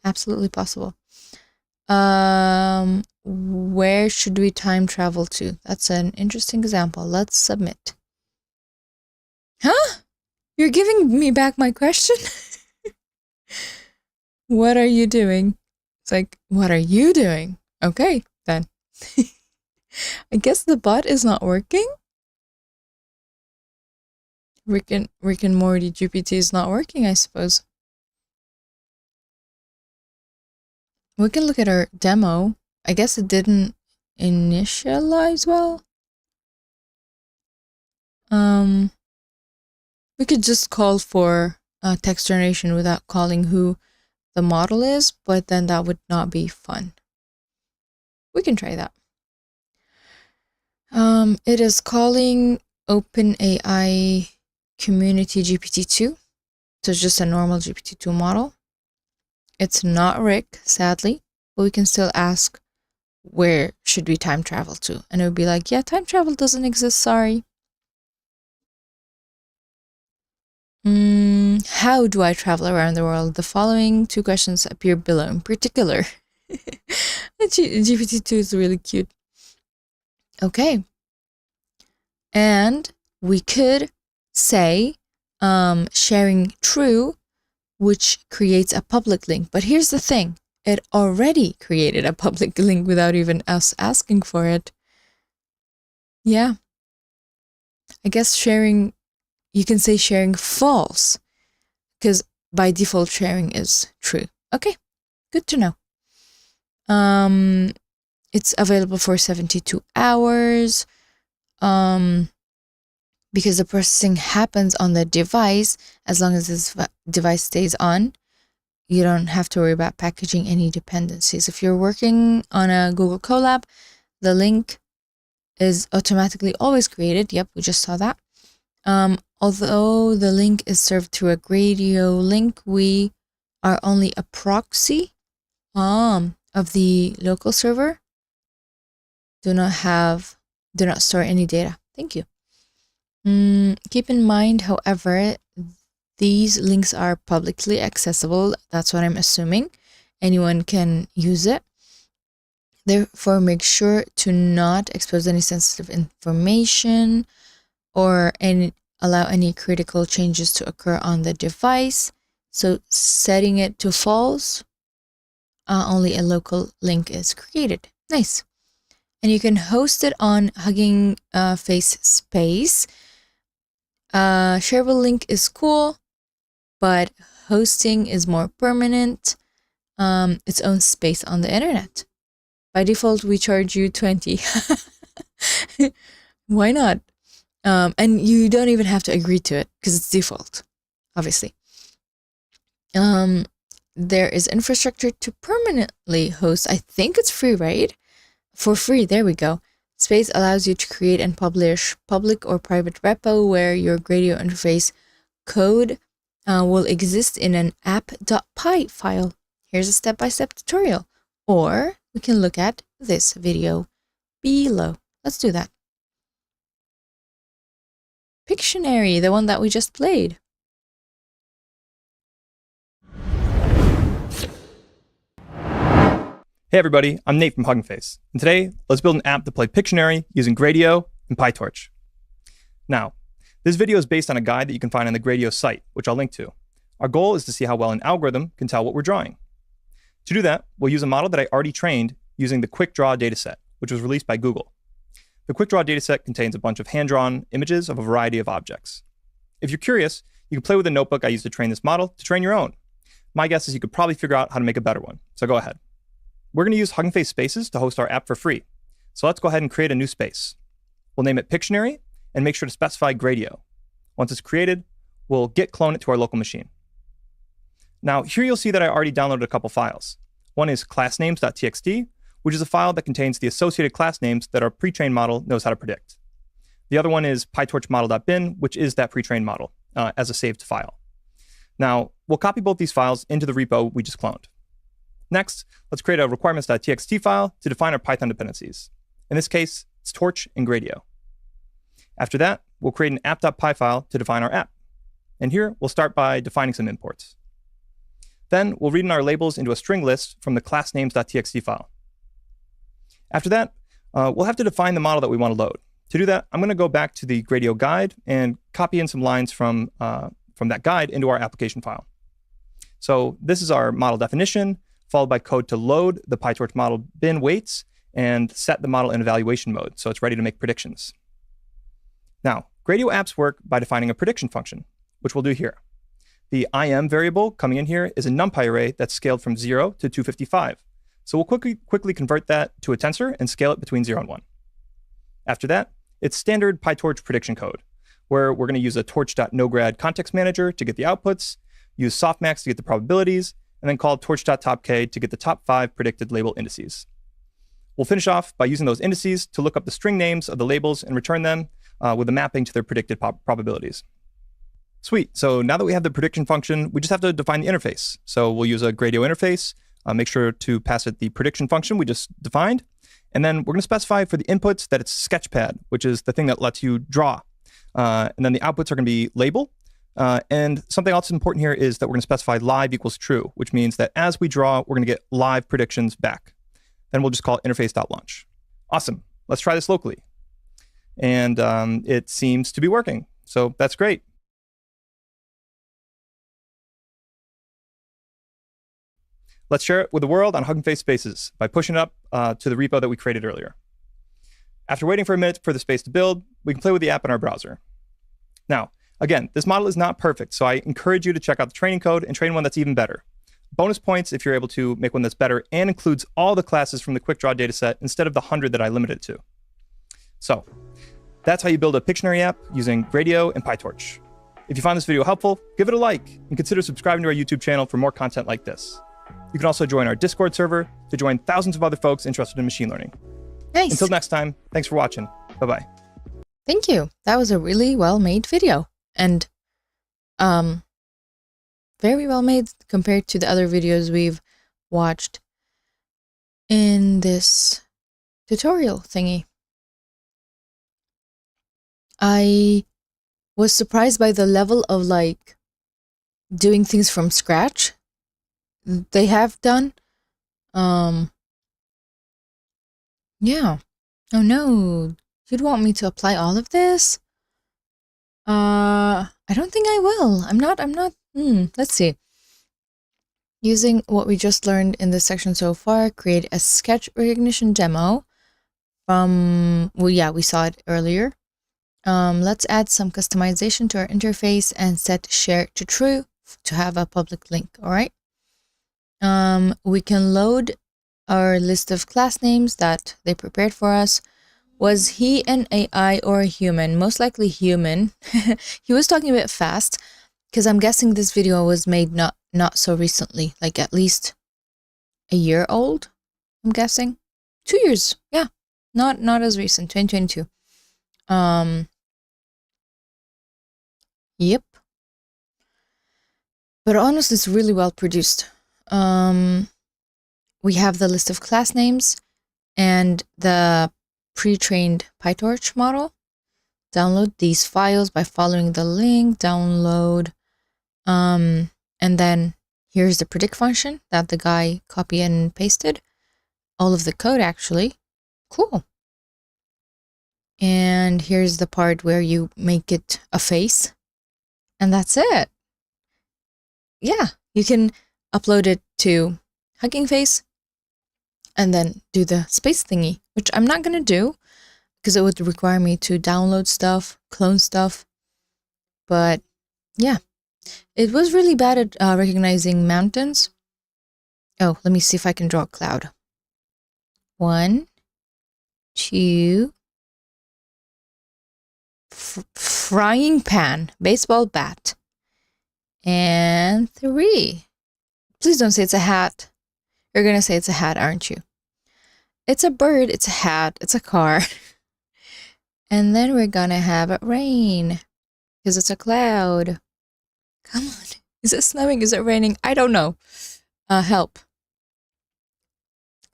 Absolutely possible. Where should we time travel to? That's an interesting example. Let's submit. Huh? You're giving me back my question? What are you doing? It's like, what are you doing? Okay, then. I guess the bot is not working. Rick and Morty GPT is not working, I suppose. We can look at our demo. I guess it didn't initialize well. We could just call for text generation without calling who the model is, but then that would not be fun. We can try that. It is calling OpenAI Community GPT-2. So it's just a normal GPT-2 model. It's not Rick, sadly, but we can still ask where should we time travel to? And it would be like, yeah, time travel doesn't exist, sorry. How do I travel around the world? The following two questions appear below in particular. GPT-2 is really cute. Okay. And we could say sharing true, which creates a public link. But here's the thing. it already created a public link without even us asking for it. Yeah. I guess sharing, you can say sharing false, because by default sharing is true. Okay, good to know. It's available for 72 hours. Because the processing happens on the device, as long as this device stays on, you don't have to worry about packaging any dependencies. If you're working on a Google Colab, the link is automatically always created. Yep, we just saw that. Although the link is served through a Gradio link, we are only a proxy of the local server. Do not store any data. Thank you. Keep in mind, however, these links are publicly accessible. That's what I'm assuming. Anyone can use it. Therefore, make sure to not expose any sensitive information or allow any critical changes to occur on the device. So setting it to false, only a local link is created. Nice. And you can host it on HuggingFace space. Shareable link is cool, but hosting is more permanent, its own space on the internet. By default, we charge you 20. Why not? And you don't even have to agree to it because it's default, obviously. There is infrastructure to permanently host. I think it's free, right? For free, there we go. Space allows you to create and publish public or private repo where your Gradio interface code will exist in an app.py file. Here's a step-by-step tutorial. Or we can look at this video below. Let's do that. Pictionary, the one that we just played. Hey everybody, I'm Nate from HuggingFace, and today let's build an app to play Pictionary using Gradio and PyTorch. Now, this video is based on a guide that you can find on the Gradio site, which I'll link to. Our goal is to see how well an algorithm can tell what we're drawing. To do that, we'll use a model that I already trained using the Quick Draw dataset, which was released by Google. The Quick Draw dataset contains a bunch of hand-drawn images of a variety of objects. If you're curious, you can play with the notebook I used to train this model to train your own. My guess is you could probably figure out how to make a better one, so go ahead. We're going to use HuggingFace Spaces to host our app for free. So let's go ahead and create a new space. We'll name it Pictionary and make sure to specify Gradio. Once it's created, we'll git clone it to our local machine. Now, here you'll see that I already downloaded a couple files. One is classnames.txt, which is a file that contains the associated class names that our pre-trained model knows how to predict. The other one is pytorchmodel.bin, which is that pre-trained model as a saved file. Now, we'll copy both these files into the repo we just cloned. Next, let's create a requirements.txt file to define our Python dependencies. In this case, it's torch and Gradio. After that, we'll create an app.py file to define our app. And here, we'll start by defining some imports. Then, we'll read in our labels into a string list from the classnames.txt file. After that, we'll have to define the model that we want to load. To do that, I'm going to go back to the Gradio guide and copy in some lines from that guide into our application file. So this is our model definition, followed by code to load the PyTorch model bin weights and set the model in evaluation mode so it's ready to make predictions. Now, Gradio apps work by defining a prediction function, which we'll do here. The im variable coming in here is a NumPy array that's scaled from 0 to 255. So we'll quickly convert that to a tensor and scale it between 0 and 1. After that, it's standard PyTorch prediction code, where we're going to use a torch.nograd context manager to get the outputs, use softmax to get the probabilities, and then call torch.topk to get the top 5 predicted label indices. We'll finish off by using those indices to look up the string names of the labels and return them with a mapping to their predicted probabilities. Sweet. So now that we have the prediction function, we just have to define the interface. So we'll use a Gradio interface, make sure to pass it the prediction function we just defined. And then we're going to specify for the inputs that it's Sketchpad, which is the thing that lets you draw. And then the outputs are going to be label. And something else important here is that we're going to specify live equals true, which means that as we draw, we're going to get live predictions back. Then we'll just call it interface.launch. Awesome. Let's try this locally. And it seems to be working. So that's great. Let's share it with the world on HuggingFace Spaces by pushing it up to the repo that we created earlier. After waiting for a minute for the space to build, we can play with the app in our browser. Now, again, this model is not perfect, so I encourage you to check out the training code and train one that's even better. Bonus points if you're able to make one that's better and includes all the classes from the quick draw dataset instead of the 100 that I limited it to. So that's how you build a Pictionary app using Gradio and PyTorch. If you found this video helpful, give it a like and consider subscribing to our YouTube channel for more content like this. You can also join our Discord server to join thousands of other folks interested in machine learning. Nice. Until next time, thanks for watching. Bye-bye. Thank you. That was a really well-made video. And very well made compared to the other videos we've watched in this tutorial thingy. I was surprised by the level of like doing things from scratch they have done. Yeah. Oh no. You'd want me to apply all of this? I don't think I will. I'm not, let's see. Using what we just learned in this section so far, create a sketch recognition demo from, well, yeah, we saw it earlier. Let's add some customization to our interface and set share to true to have a public link, all right? We can load our list of class names that they prepared for us. Was he an AI or a human? Most likely human. He was talking a bit fast because I'm guessing this video was made not so recently, like at least a year old, I'm guessing. 2 years, yeah. Not as recent, 2022. Yep. But honestly, it's really well produced. We have the list of class names and the pre-trained PyTorch model. Download these files by following the link, download, and then here's the predict function that the guy copied and pasted. All of the code actually. Cool. And here's the part where you make it a face. And that's it. Yeah, you can upload it to HuggingFace and then do the space thingy, which I'm not going to do because it would require me to download stuff, clone stuff. But yeah, it was really bad at recognizing mountains. Oh, let me see if I can draw a cloud. 1, 2, frying pan, baseball bat, and 3. Please don't say it's a hat. You're gonna say it's a hat, aren't you? It's a bird, it's a hat, it's a car. And then we're gonna have it rain because it's a cloud. Come on. Is it snowing? Is it raining? I don't know. Help.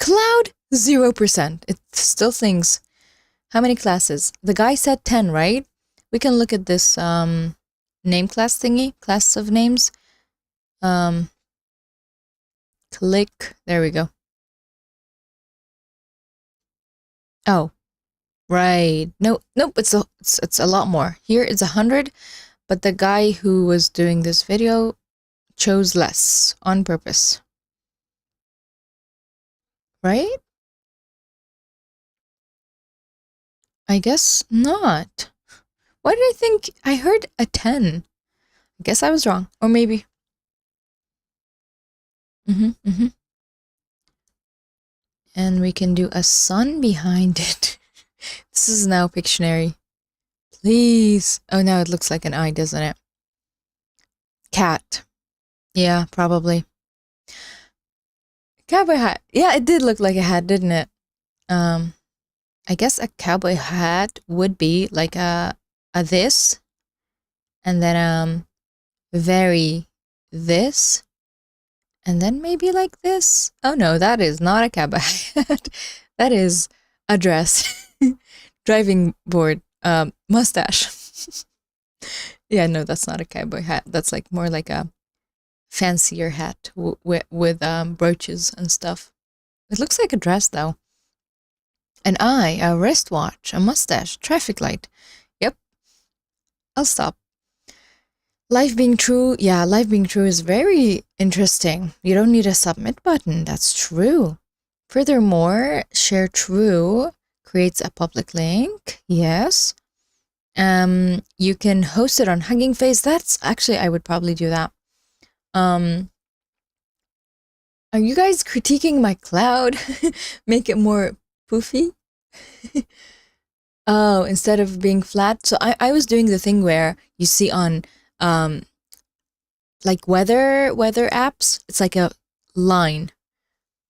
Cloud, 0%. It still thinks. How many classes? The guy said 10, right? We can look at this name class thingy, class of names. Click. There we go. Oh, right. Nope. It's a lot more. Here it's 100, but the guy who was doing this video chose less on purpose. Right? I guess not. Why did I think I heard a 10? I guess I was wrong. Or maybe. And we can do a sun behind it. This is now Pictionary. Please. Oh, now it looks like an eye, doesn't it? Cat. Yeah, probably. Cowboy hat. Yeah, it did look like a hat, didn't it? I guess a cowboy hat would be like a this, and then very this, and then maybe like this. Oh no, that is not a cowboy hat. That is a dress. Driving board, mustache. Yeah, no, that's not a cowboy hat. That's like more like a fancier hat with brooches and stuff. It looks like a dress though. An eye, a wristwatch, a mustache, traffic light. Yep. I'll stop. Life being true, yeah, life being true is very interesting. You don't need a submit button. That's true. Furthermore, share true creates a public link. Yes. You can host it on Hugging Face. That's actually, I would probably do that. Are you guys critiquing my cloud? Make it more poofy? Oh, instead of being flat. So I was doing the thing where you see on like weather apps, it's like a line.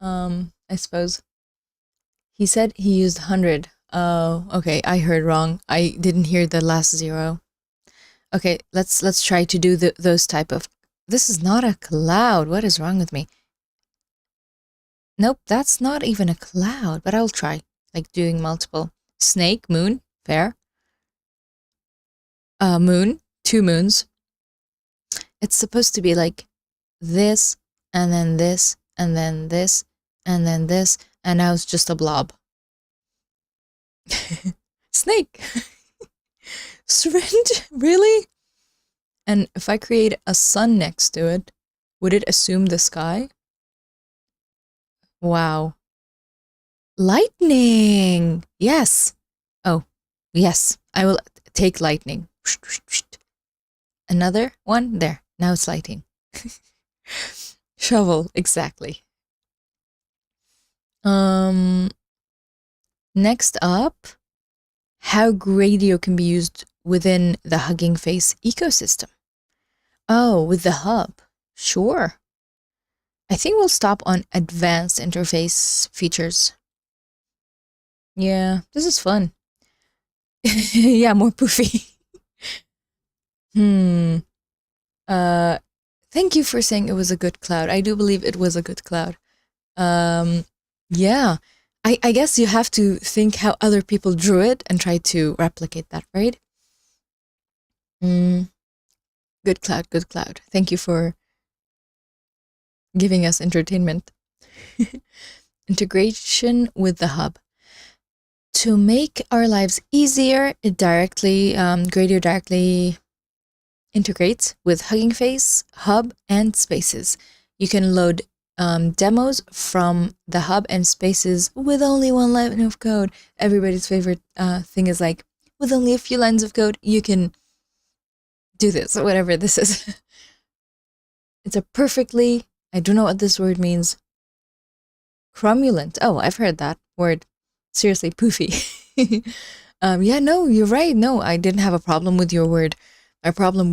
I suppose. He said he used 100. Oh, okay, I heard wrong. I didn't hear the last 0. Okay, let's try to do those type of. This is not a cloud. What is wrong with me? Nope, that's not even a cloud, but I'll try. Like doing multiple. Snake, moon, fair. Moon, 2 moons. It's supposed to be like this, and then this, and then this, and then this, and now it's just a blob. Snake. Syringe? Really? And if I create a sun next to it, would it assume the sky? Wow. Lightning! Yes. Oh, yes. I will take lightning. Another one? There. Now it's lighting. Shovel, exactly. Next up, how Gradio can be used within the Hugging Face ecosystem. Oh, with the hub. Sure. I think we'll stop on advanced interface features. Yeah, this is fun. Yeah, more poofy. Thank you for saying it was a good cloud. I do believe it was a good cloud. Yeah. I guess you have to think how other people drew it and try to replicate that, right? Good cloud, good cloud. Thank you for giving us entertainment. Integration with the hub. To make our lives easier, it directly, Gradio directly integrates with Hugging Face, Hub, and Spaces. You can load demos from the hub and Spaces with only 1 line of code. Everybody's favorite thing is like, with only a few lines of code, you can do this, or whatever this is. It's a perfectly, I don't know what this word means. Cromulent. Oh, I've heard that word. Seriously, poofy. Yeah, no, you're right. No, I didn't have a problem with your word. My problem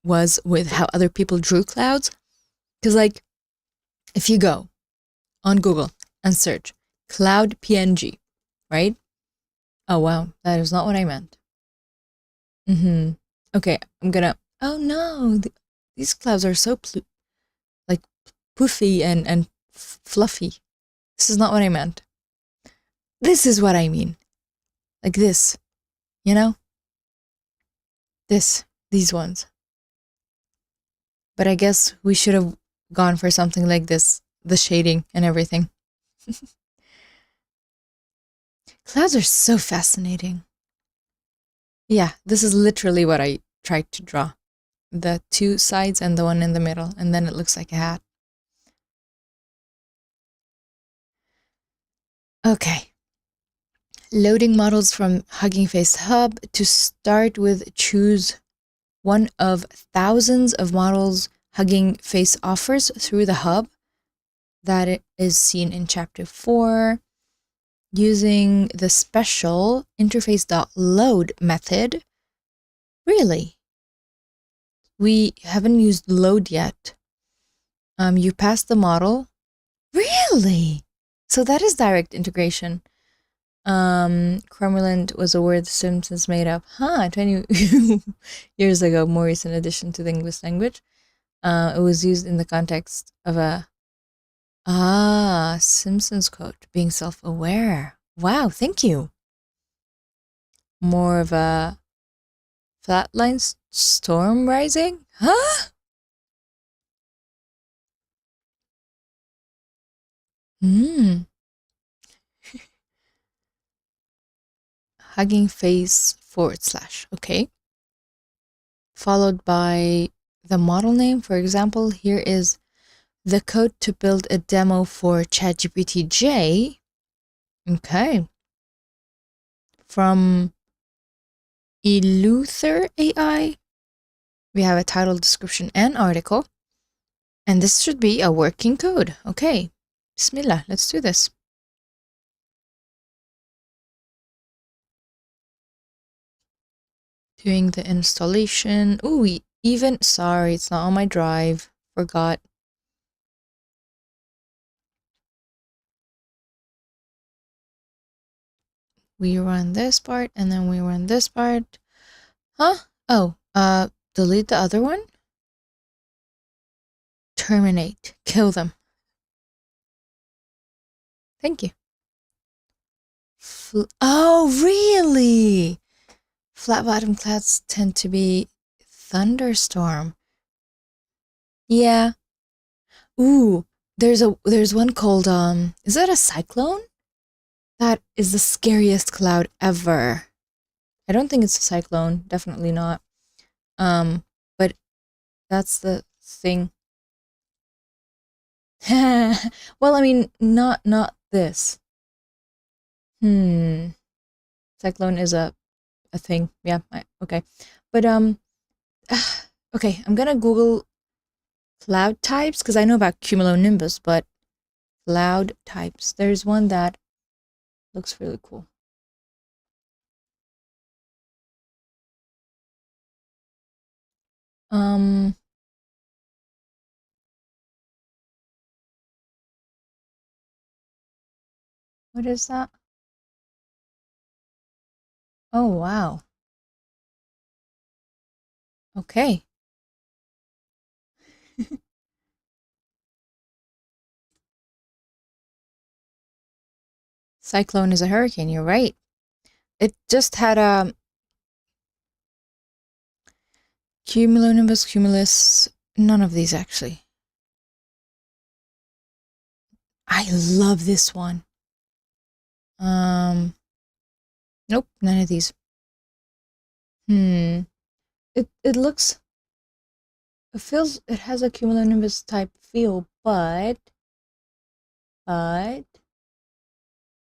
was with how other people drew clouds. Because like, if you go on Google and search cloud PNG, right? Oh, wow. That is not what I meant. Okay, I'm gonna, oh no, these clouds are so like poofy and fluffy. This is not what I meant. This is what I mean. Like this, you know? These ones. But I guess we should have gone for something like this, the shading and everything. Clouds are so fascinating. Yeah, this is literally what I tried to draw. The 2 sides and the one in the middle, and then it looks like a hat. Okay. Loading models from Hugging Face Hub. To start with, choose one of thousands of models Hugging Face offers through the hub that is seen in Chapter 4. Using the special interface.load method. Really? We haven't used load yet. You pass the model. Really? So that is direct integration. Cromulent was a word the Simpsons made up. 20 years ago, more recent addition to the English language. It was used in the context of a Simpsons quote, being self-aware. Wow, thank you. More of a flatline storm rising? Huh? Hugging Face / okay. Followed by the model name. For example, here is the code to build a demo for ChatGPT J. Okay. From Eleuther AI. We have a title, description, and article. And this should be a working code. Okay. Bismillah, let's do this. Doing the installation. Ooh, even, sorry, it's not on my drive. Forgot. We run this part and then we run this part. Huh? Oh, delete the other one? Terminate. Kill them. Thank you. Oh, really? Flat bottom clouds tend to be thunderstorm. Yeah. Ooh, there's one called, is that a cyclone? That is the scariest cloud ever. I don't think it's a cyclone. Definitely not. But that's the thing. Well, I mean, not this. Cyclone is a thing. Yeah, okay. But, okay, I'm gonna Google cloud types, because I know about cumulonimbus, but cloud types. There's one that looks really cool. What is that? Oh, wow. Okay. Cyclone is a hurricane, you're right. It just had a cumulonimbus, cumulus, none of these actually. I love this one. Nope, none of these. It looks, it feels, it has a cumulonimbus type feel, but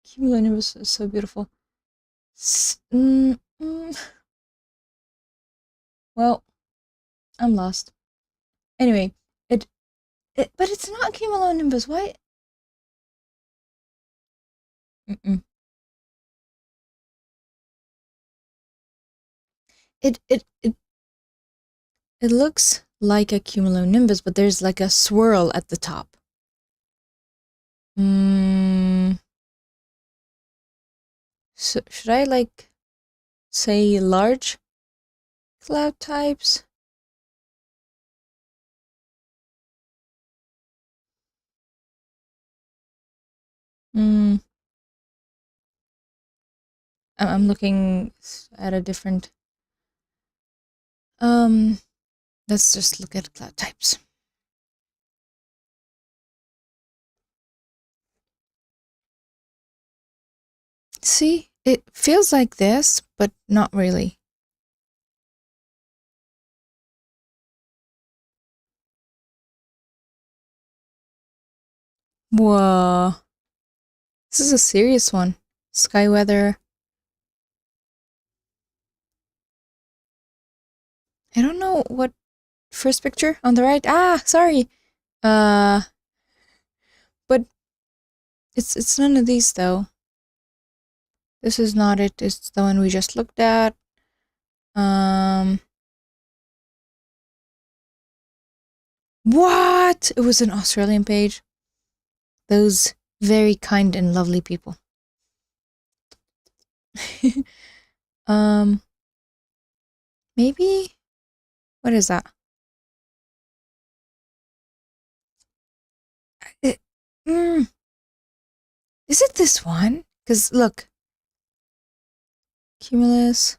cumulonimbus is so beautiful. Well, I'm lost. Anyway, but it's not cumulonimbus. Why? It looks like a cumulonimbus, but there's like a swirl at the top. So should I like say large cloud types? I'm looking at a different. Let's just look at cloud types. See, it feels like this, but not really. Whoa. This is a serious one. Sky weather. I don't know what first picture on the right. Ah, sorry. But it's none of these though. This is not it. It's the one we just looked at. What? It was an Australian page. Those very kind and lovely people. Maybe? What is that? Is it this one? Because look. Cumulus.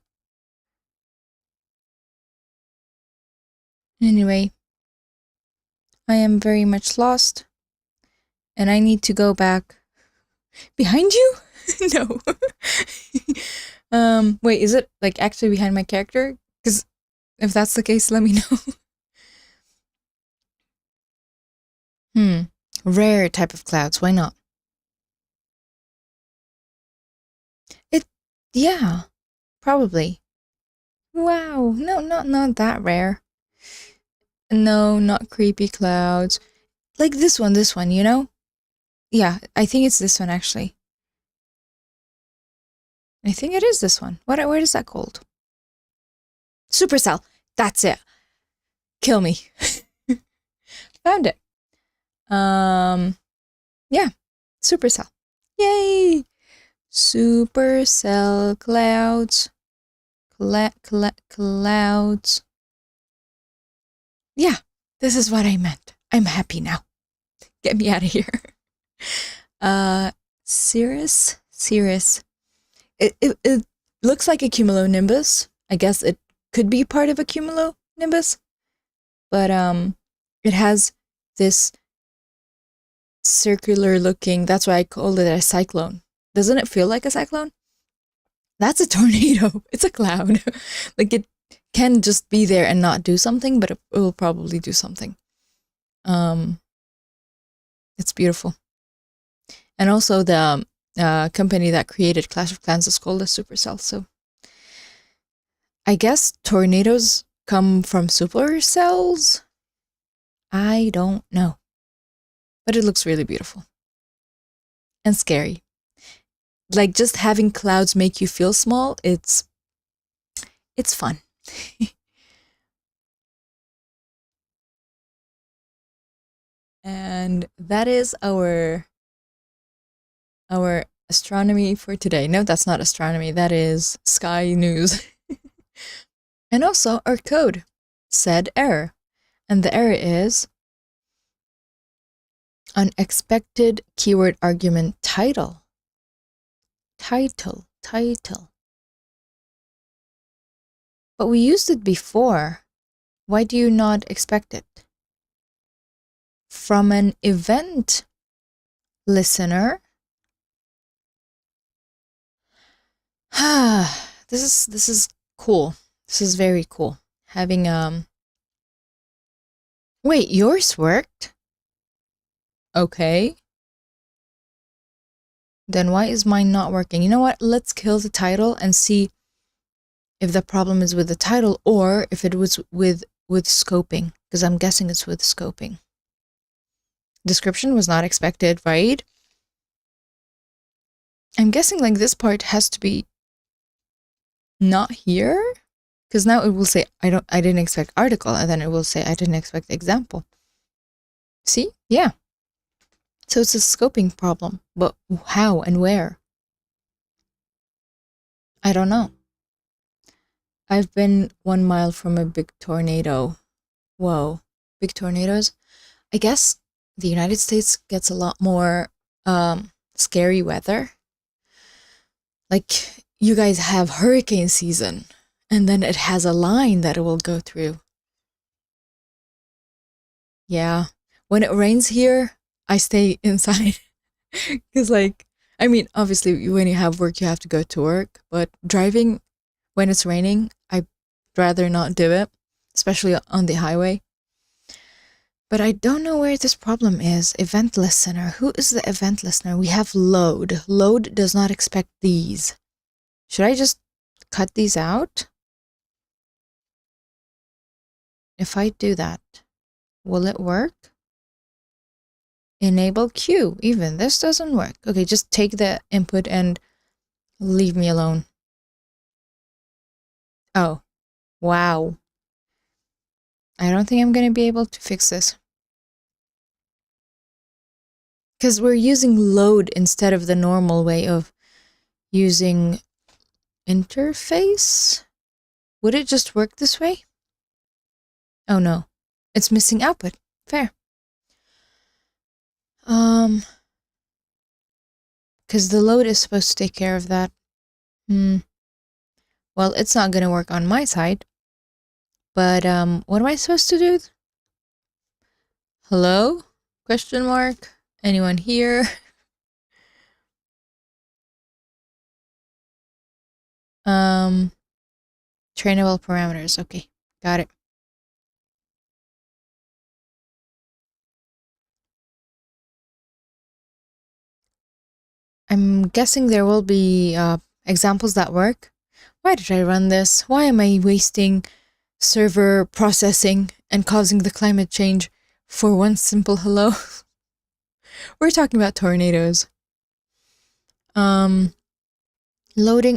Anyway. I am very much lost. And I need to go back. Behind you? No. Wait, is it like actually behind my character? Because if that's the case, let me know. Rare type of clouds. Why not? Yeah, probably. Wow. No, not that rare. No, not creepy clouds. Like this one, you know? Yeah, I think it's this one actually. I think it is this one. What is that called? Supercell. That's it. Kill me. Found it. Yeah. Supercell. Yay! Supercell clouds. Clouds. Yeah, this is what I meant. I'm happy now. Get me out of here. Cirrus. It looks like a cumulonimbus. I guess it could be part of a cumulonimbus, but it has this circular looking. That's why I called it a cyclone. Doesn't it feel like a cyclone? That's a tornado. It's a cloud. Like it can just be there and not do something, but it will probably do something. It's beautiful. And also the company that created Clash of Clans is called a Supercell. So I guess tornadoes come from supercells? I don't know. But it looks really beautiful. And scary. Like just having clouds make you feel small, it's fun. And that is our astronomy for today. No, that's not astronomy. That is sky news. And also our code said error. And the error is unexpected keyword argument title. Title. But we used it before. Why do you not expect it? From an event listener. This is cool. This is very cool. Having wait, yours worked? Okay. Then why is mine not working? You know what? Let's kill the title and see if the problem is with the title or if it was with scoping, because I'm guessing it's with scoping. Description was not expected, right? I'm guessing like this part has to be not here, because now it will say I didn't expect article, and then it will say I didn't expect example. See? Yeah. So it's a scoping problem, but how and where? I don't know. I've been 1 mile from a big tornado. Whoa, big tornadoes. I guess the United States gets a lot more scary weather. Like you guys have hurricane season, and then it has a line that it will go through. Yeah, when it rains here, I stay inside. Because like, I mean, obviously when you have work, you have to go to work, but driving when it's raining, I'd rather not do it, especially on the highway. But I don't know where this problem is. Event listener. Who is the event listener? We have load. Load does not expect these. Should I just cut these out? If I do that, will it work? Enable queue. Even this doesn't work. Okay, just take the input and leave me alone. Oh, wow. I don't think I'm going to be able to fix this. Because we're using load instead of the normal way of using interface. Would it just work this way? Oh no, it's missing output. Fair. Because the load is supposed to take care of that. Well, it's not going to work on my side. But what am I supposed to do? Hello? Question mark? Anyone here? Trainable parameters. Okay, got it. I'm guessing there will be examples that work. Why did I run this? Why am I wasting server processing and causing the climate change for one simple hello? We're talking about tornadoes. Loading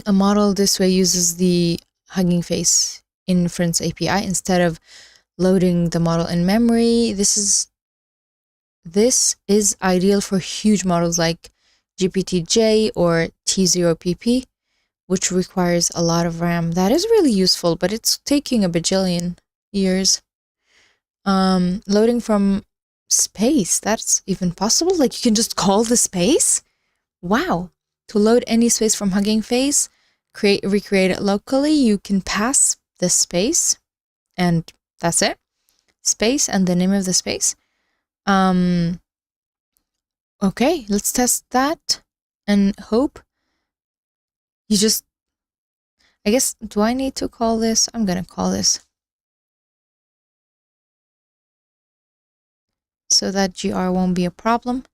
a model this way uses the HuggingFace inference API instead of loading the model in memory. This is ideal for huge models like GPT-J or T0PP, which requires a lot of RAM. That is really useful, but it's taking a bajillion years. Loading from space, that's even possible? Like you can just call the space? Wow. To load any space from HuggingFace, recreate it locally, you can pass the space, and that's it. Space and the name of the space. Okay, let's test that and hope. I guess, do I need to call this? I'm gonna call this. So that GR won't be a problem.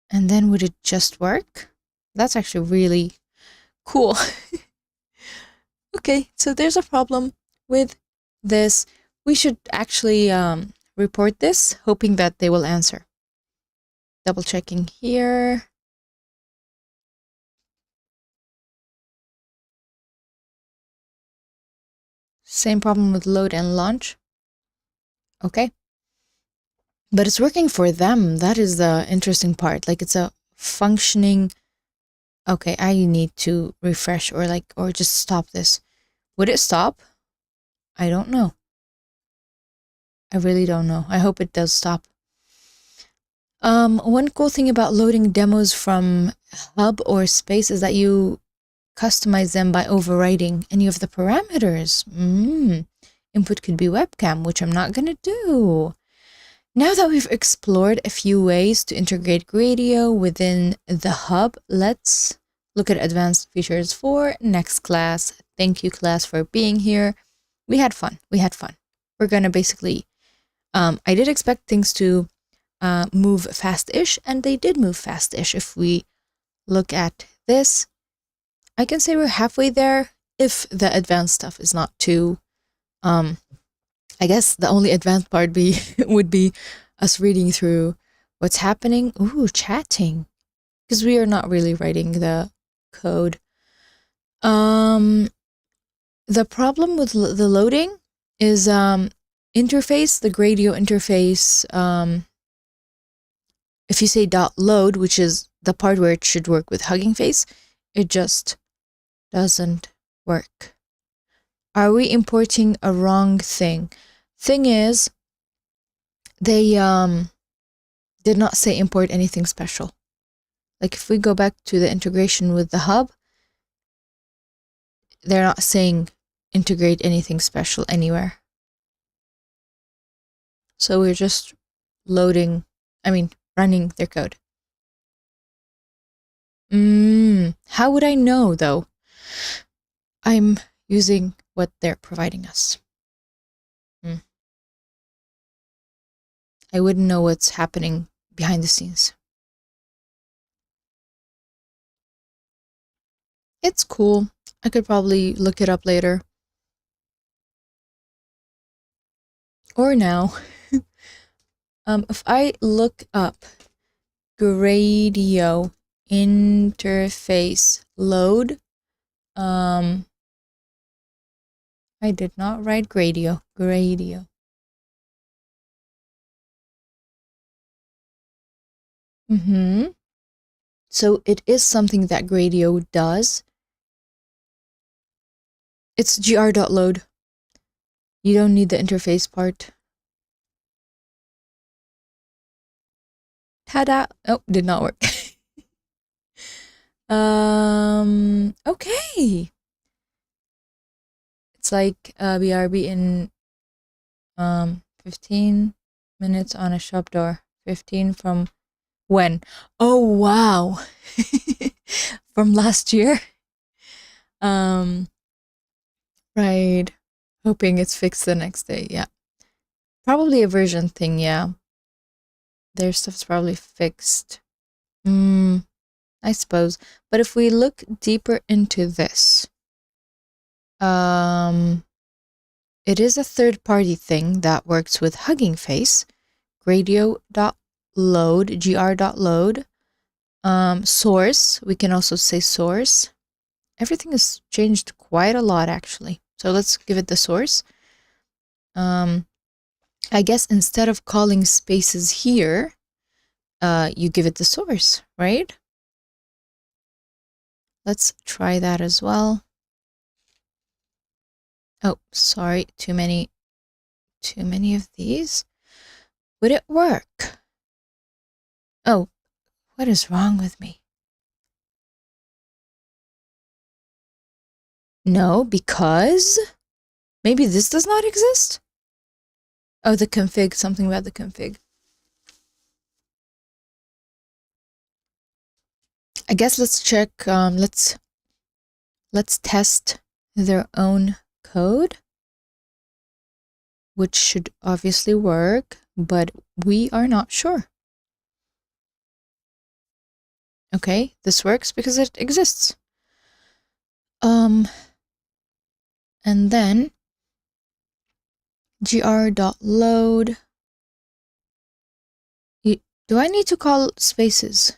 And then would it just work? That's actually really cool. Okay, so there's a problem with this. We should actually report this, hoping that they will answer. Double checking here. Same problem with load and launch. Okay. But it's working for them. That is the interesting part. Like it's a functioning. Okay, I need to refresh or just stop this. Would it stop? I don't know. I really don't know. I hope it does stop. One cool thing about loading demos from Hub or Space is that you customize them by overriding any of the parameters. Input could be webcam, which I'm not gonna do. Now that we've explored a few ways to integrate Gradio within the Hub, let's look at advanced features for next class. Thank you, class, for being here. We had fun. We're gonna basically, I did expect things to move fast-ish, and they did move fast-ish. If we look at this, I can say we're halfway there if the advanced stuff is not too, I guess the only advanced part would be us reading through what's happening. Ooh, chatting. Because we are not really writing the code. The problem with the loading is interface, the Gradio interface. If you say .load, which is the part where it should work with HuggingFace, it just doesn't work. Are we importing a wrong thing? Thing is, they did not say import anything special. Like if we go back to the integration with the hub, they're not saying integrate anything special anywhere. So we're just running their code. How would I know though? I'm using what they're providing us. I wouldn't know what's happening behind the scenes. It's cool. I could probably look it up later. Or now. If I look up Gradio interface load, I did not write Gradio. So it is something that Gradio does. It's gr.load. You don't need the interface part. Ta-da! Oh, did not work. Okay. It's like BRB in 15 minutes on a shop door. 15 from when? Oh, wow. From last year. Right. Hoping it's fixed the next day. Yeah. Probably a version thing, yeah. Their stuff's probably fixed. I suppose. But if we look deeper into this, it is a third-party thing that works with HuggingFace, Gradio.load, gr.load, source, we can also say source. Everything has changed quite a lot, actually. So let's give it the source. I guess instead of calling spaces here, you give it the source, right? Let's try that as well. Oh, sorry, too many of these. Would it work? Oh, what is wrong with me? No, because maybe this does not exist? Oh, the config, something about the config. I guess let's check, let's test their own code, which should obviously work, but we are not sure. Okay, this works because it exists. And then gr.load. Do I need to call spaces?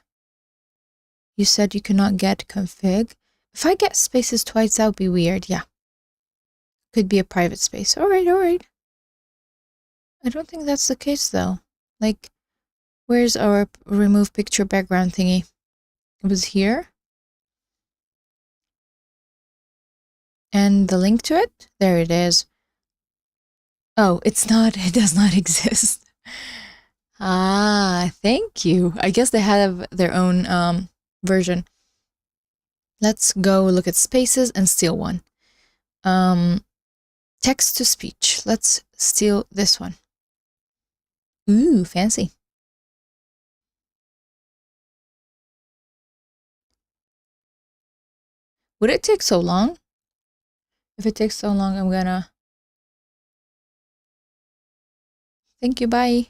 You said you cannot get config. If I get spaces twice, that would be weird. Yeah. Could be a private space. All right. I don't think that's the case, though. Like, where's our remove picture background thingy? It was here. And the link to it? There it is. Oh, it's not. It does not exist. Ah, thank you. I guess they have their own version. Let's go look at spaces and steal one. Text to speech. Let's steal this one. Ooh, fancy. Would it take so long? If it takes so long, I'm gonna... Thank you, bye.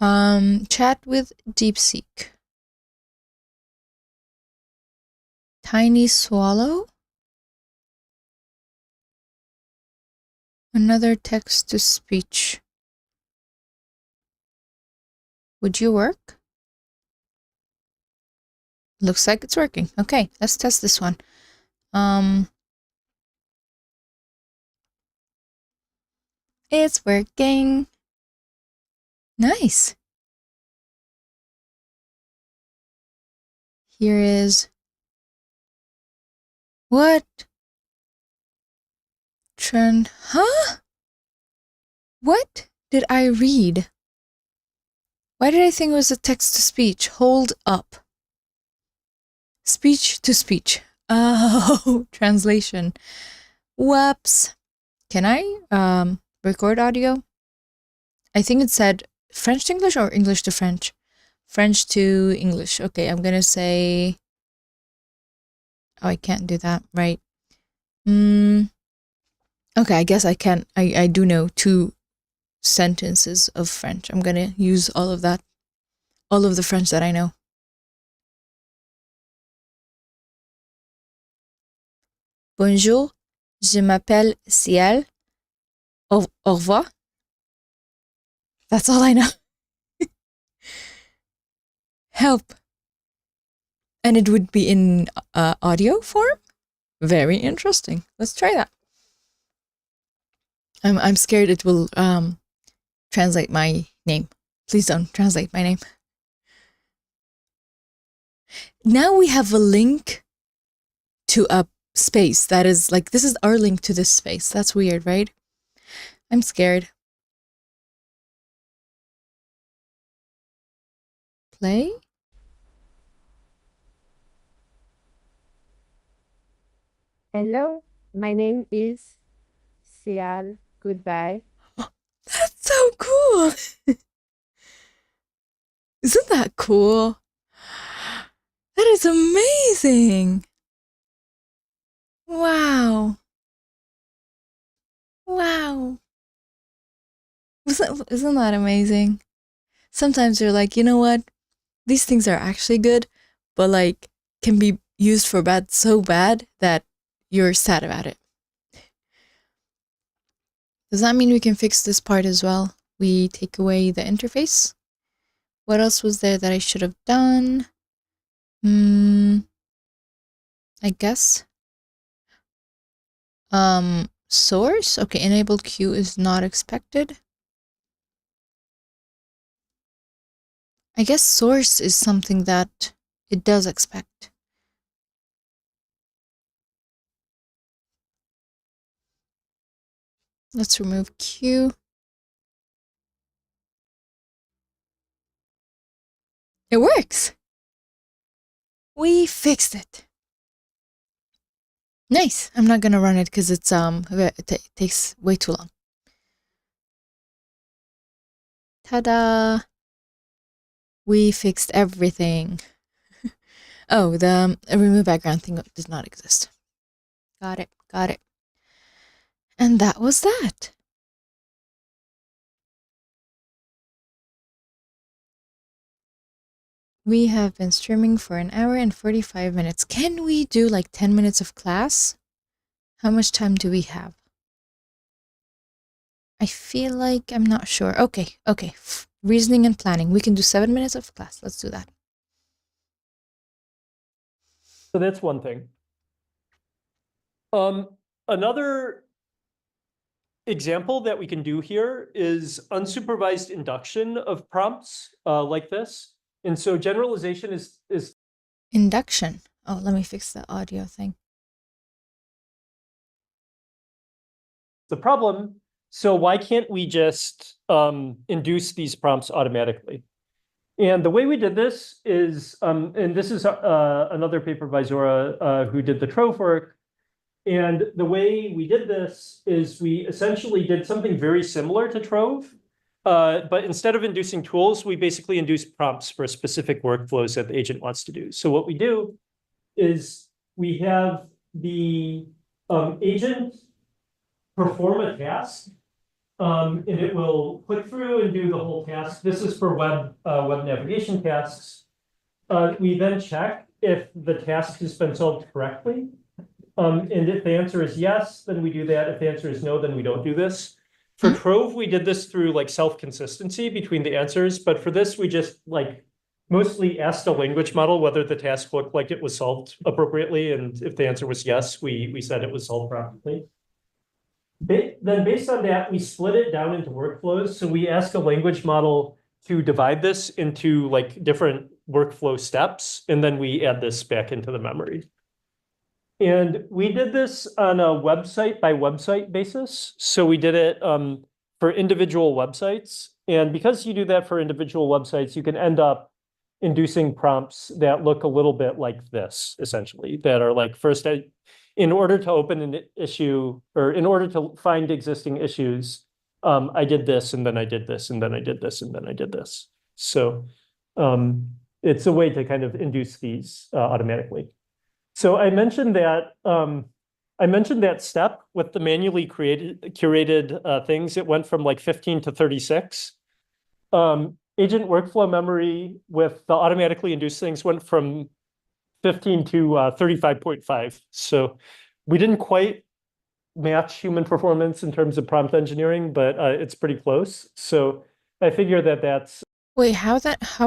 Chat with DeepSeek. Tiny swallow. Another text to speech. Would you work? Looks like it's working. Okay, let's test this one. It's working. Nice. Here is... What? Huh? What did I read? Why did I think it was a text to speech? Hold up. Speech to speech. Oh, translation. Whoops. Can I record audio? I think it said French to English or English to French? French to English. Okay, I'm gonna say... Oh, I can't do that, right? Okay, I guess I can. I do know 2 sentences of French. I'm gonna use all of that. All of the French that I know. Bonjour, je m'appelle Ciel. Au revoir. That's all I know. Help. And it would be in audio form? Very interesting. Let's try that. I'm scared it will translate my name. Please don't translate my name. Now we have a link to a space that is like, this is our link to this space. That's weird, right? I'm scared. Play? Hello, my name is Sial. Goodbye. That's so cool. Isn't that cool? That is amazing. Wow. Wow. Isn't that amazing? Sometimes you're like, you know what? These things are actually good, but like can be used for bad so bad that you're sad about it. Does that mean we can fix this part as well? We take away the interface. What else was there that I should have done? I guess. Source. Okay, enabled queue is not expected. I guess source is something that it does expect. Let's remove queue. It works. We fixed it. Nice. I'm not gonna run it because it's it takes way too long. Ta-da! We fixed everything. Oh, the remove background thing does not exist. Got it. Got it. And that was that. We have been streaming for 1 hour and 45 minutes. Can we do like 10 minutes of class? How much time do we have? I feel like I'm not sure. Okay. Reasoning and planning. We can do 7 minutes of class. Let's do that. So that's one thing. Another example that we can do here is unsupervised induction of prompts like this. And so generalization is Induction. Oh, let me fix the audio thing. the problem. So why can't we just induce these prompts automatically? And the way we did this is, and this is another paper by Zora who did the Trove work. And the way we did this is we essentially did something very similar to Trove, but instead of inducing tools, we basically induce prompts for specific workflows that the agent wants to do. So what we do is we have the agent perform a task, and it will click through and do the whole task. This is for web navigation tasks. We then check if the task has been solved correctly. And if the answer is yes, then we do that. If the answer is no, then we don't do this. For Trove, we did this through like self-consistency between the answers. But for this, we just like mostly asked a language model whether the task looked like it was solved appropriately. And if the answer was yes, we said it was solved properly. Then based on that, we split it down into workflows. So we ask a language model to divide this into like different workflow steps. And then we add this back into the memory. And we did this on a website by website basis. So we did it for individual websites. And because you do that for individual websites, you can end up inducing prompts that look a little bit like this, essentially, that are like, first, in order to open an issue, or in order to find existing issues, I did this, and then I did this, and then I did this, and then I did this. So it's a way to kind of induce these automatically. So I mentioned that step with the manually curated things. It went from like 15 to 36. Agent workflow memory with the automatically induced things went from 15 to 35.5. So we didn't quite match human performance in terms of prompt engineering, but it's pretty close. So I figure that that's Wait, how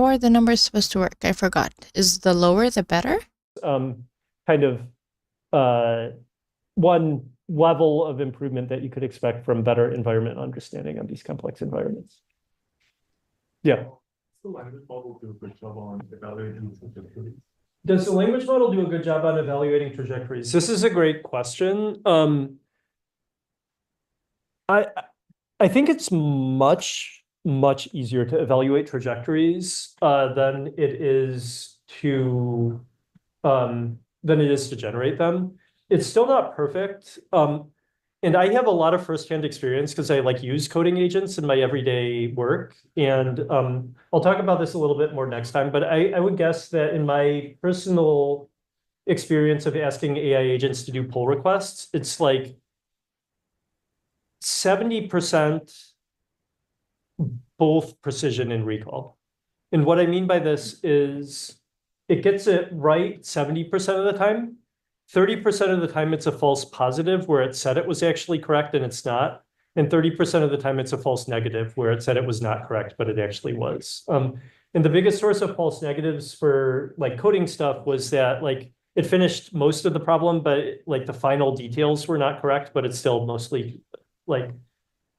are the numbers supposed to work? I forgot. Is the lower the better? kind of one level of improvement that you could expect from better environment understanding on these complex environments. Yeah. Does the language model do a good job on evaluating trajectories? Does the language model do a good job on evaluating trajectories? This is a great question. I think it's much easier to evaluate trajectories than it is to generate them. It's still not perfect. And I have a lot of firsthand experience because I like use coding agents in my everyday work. And I'll talk about this a little bit more next time, but I would guess that in my personal experience of asking AI agents to do pull requests, it's like 70% both precision and recall. And what I mean by this is it gets it right 70% of the time. 30% of the time it's a false positive where it said it was actually correct and it's not. And 30% of the time it's a false negative where it said it was not correct, but it actually was. And the biggest source of false negatives for like coding stuff was that like it finished most of the problem, but like the final details were not correct, but it's still mostly like,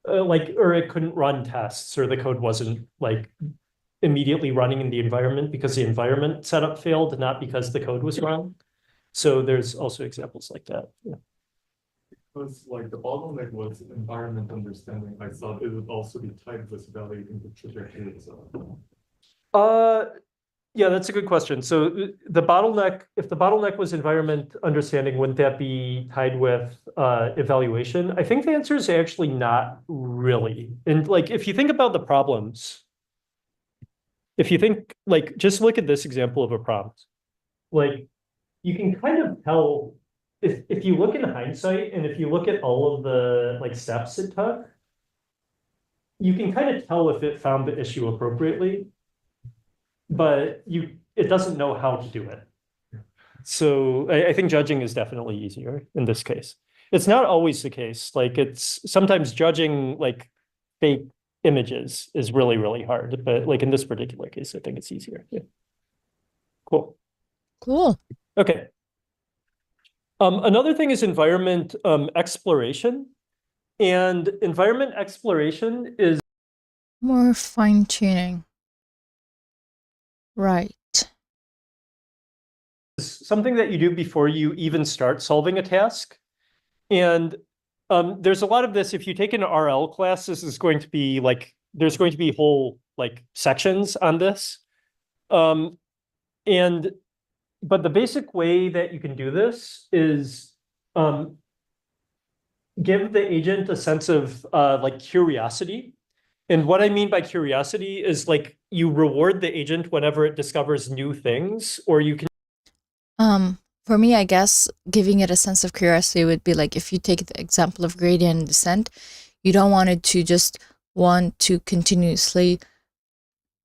or it couldn't run tests, or the code wasn't like immediately running in the environment because the environment setup failed, not because the code was wrong. So there's also examples like that. Yeah. Was like the bottleneck was environment understanding. I thought it would also be tied with evaluating the trajectory itself. Yeah, that's a good question. So the bottleneck, if the bottleneck was environment understanding, wouldn't that be tied with evaluation? I think the answer is actually not really. And like, if you think about the problems, if you think like, just look at this example of a prompt. Like, you can kind of tell if you look in hindsight and if you look at all of the like steps it took, you can kind of tell if it found the issue appropriately, but it doesn't know how to do it. So I think judging is definitely easier in this case. It's not always the case. Like it's sometimes judging like fake images is really, really hard, but like in this particular case, I think it's easier. Yeah. Cool. Cool. Okay. Another thing is environment exploration. And environment exploration is More fine-tuning. Right. something that you do before you even start solving a task. And there's a lot of this. If you take an RL class, this is going to be like, there's going to be whole like sections on this. But the basic way that you can do this is give the agent a sense of like curiosity. And what I mean by curiosity is like you reward the agent whenever it discovers new things, or you can. For me, I guess giving it a sense of curiosity would be like if you take the example of gradient descent, you don't want it to just want to continuously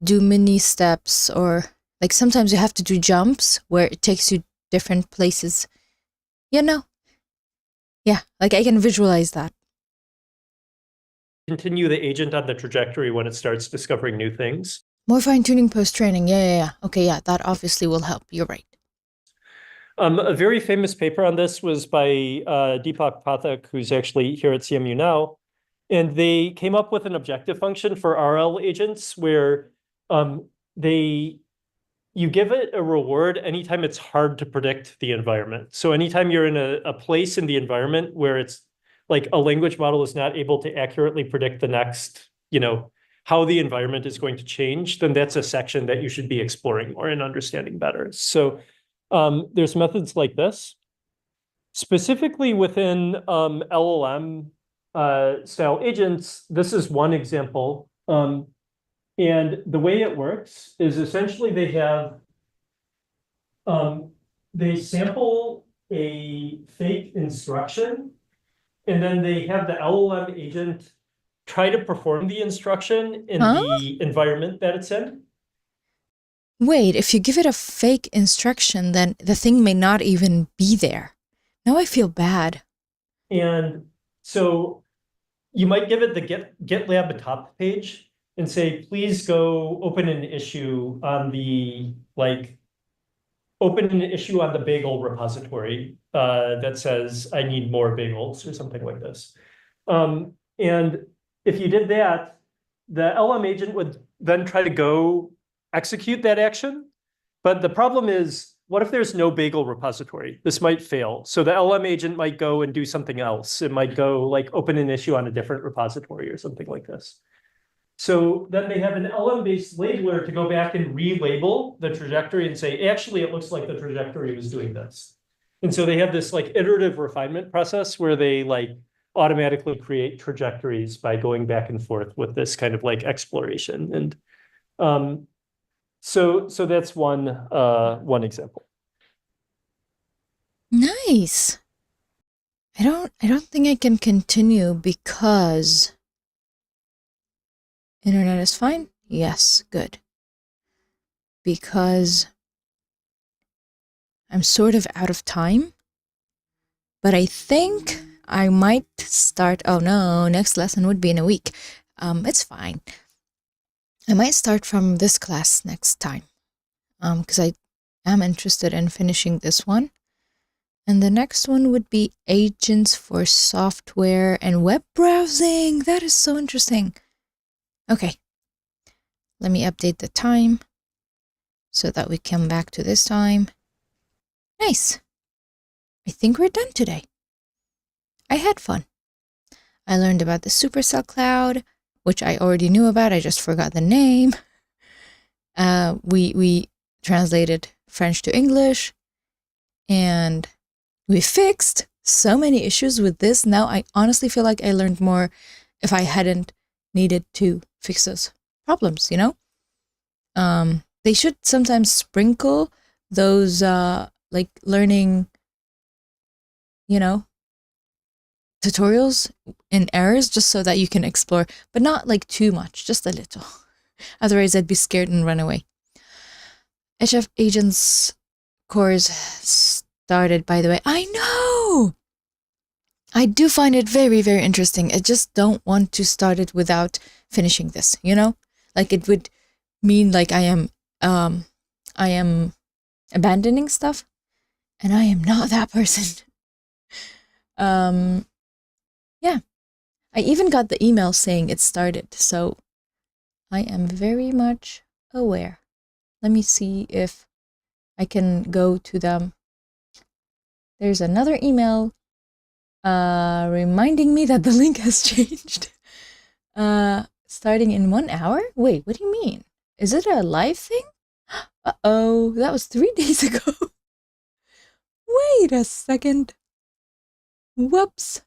do mini steps, or like sometimes you have to do jumps where it takes you different places, you know? Yeah, like I can visualize that. Continue the agent on the trajectory when it starts discovering new things. More fine-tuning post-training. Yeah. Okay, yeah, that obviously will help. You're right. A very famous paper on this was by Deepak Pathak, who's actually here at CMU now. And they came up with an objective function for RL agents where you give it a reward anytime it's hard to predict the environment. So anytime you're in a place in the environment where it's like a language model is not able to accurately predict the next, how the environment is going to change, then that's a section that you should be exploring more and understanding better. So there's methods like this. Specifically within LLM style agents, this is one example. And the way it works is essentially they sample a fake instruction, and then they have the LLM agent try to perform the instruction in the environment that it's in. Wait, if you give it a fake instruction, then the thing may not even be there. Now I feel bad. And so you might give it the GitLab top page and say, please go open an issue on the bagel repository that says I need more bagels or something like this. And if you did that, the LM agent would then try to go execute that action. But the problem is, what if there's no bagel repository? This might fail. So the LM agent might go and do something else. It might go like open an issue on a different repository or something like this. So then they have an LM-based labeler to go back and relabel the trajectory and say, actually, it looks like the trajectory was doing this. And so they have this like iterative refinement process where they like automatically create trajectories by going back and forth with this kind of like exploration. And so that's one example. Nice. I don't think I can continue because internet is fine. Yes, good. Because I'm sort of out of time, but I think I might start. Oh no, next lesson would be in a week. It's fine. I might start from this class next time, because I am interested in finishing this one. And the next one would be agents for software and web browsing. That is so interesting. Okay, let me update the time so that we come back to this time. Nice. I think we're done today. I had fun. I learned about the supercell cloud, which I already knew about. I just forgot the name. We translated French to English, and we fixed so many issues with this. Now I honestly feel like I learned more if I hadn't needed to fix those problems, you know? They should sometimes sprinkle those like learning, you know, tutorials in errors just so that you can explore, but not like too much, just a little. Otherwise I'd be scared and run away. HF Agents course started, by the way. I know! I do find it very, very interesting. I just don't want to start it without finishing this, you know? Like it would mean like I am abandoning stuff, and I am not that person. Yeah. I even got the email saying it started, so I am very much aware. Let me see if I can go to them. There's another email reminding me that the link has changed. Starting in 1 hour? Wait, what do you mean? Is it a live thing? Uh-oh, that was 3 days ago. Wait a second. Whoops.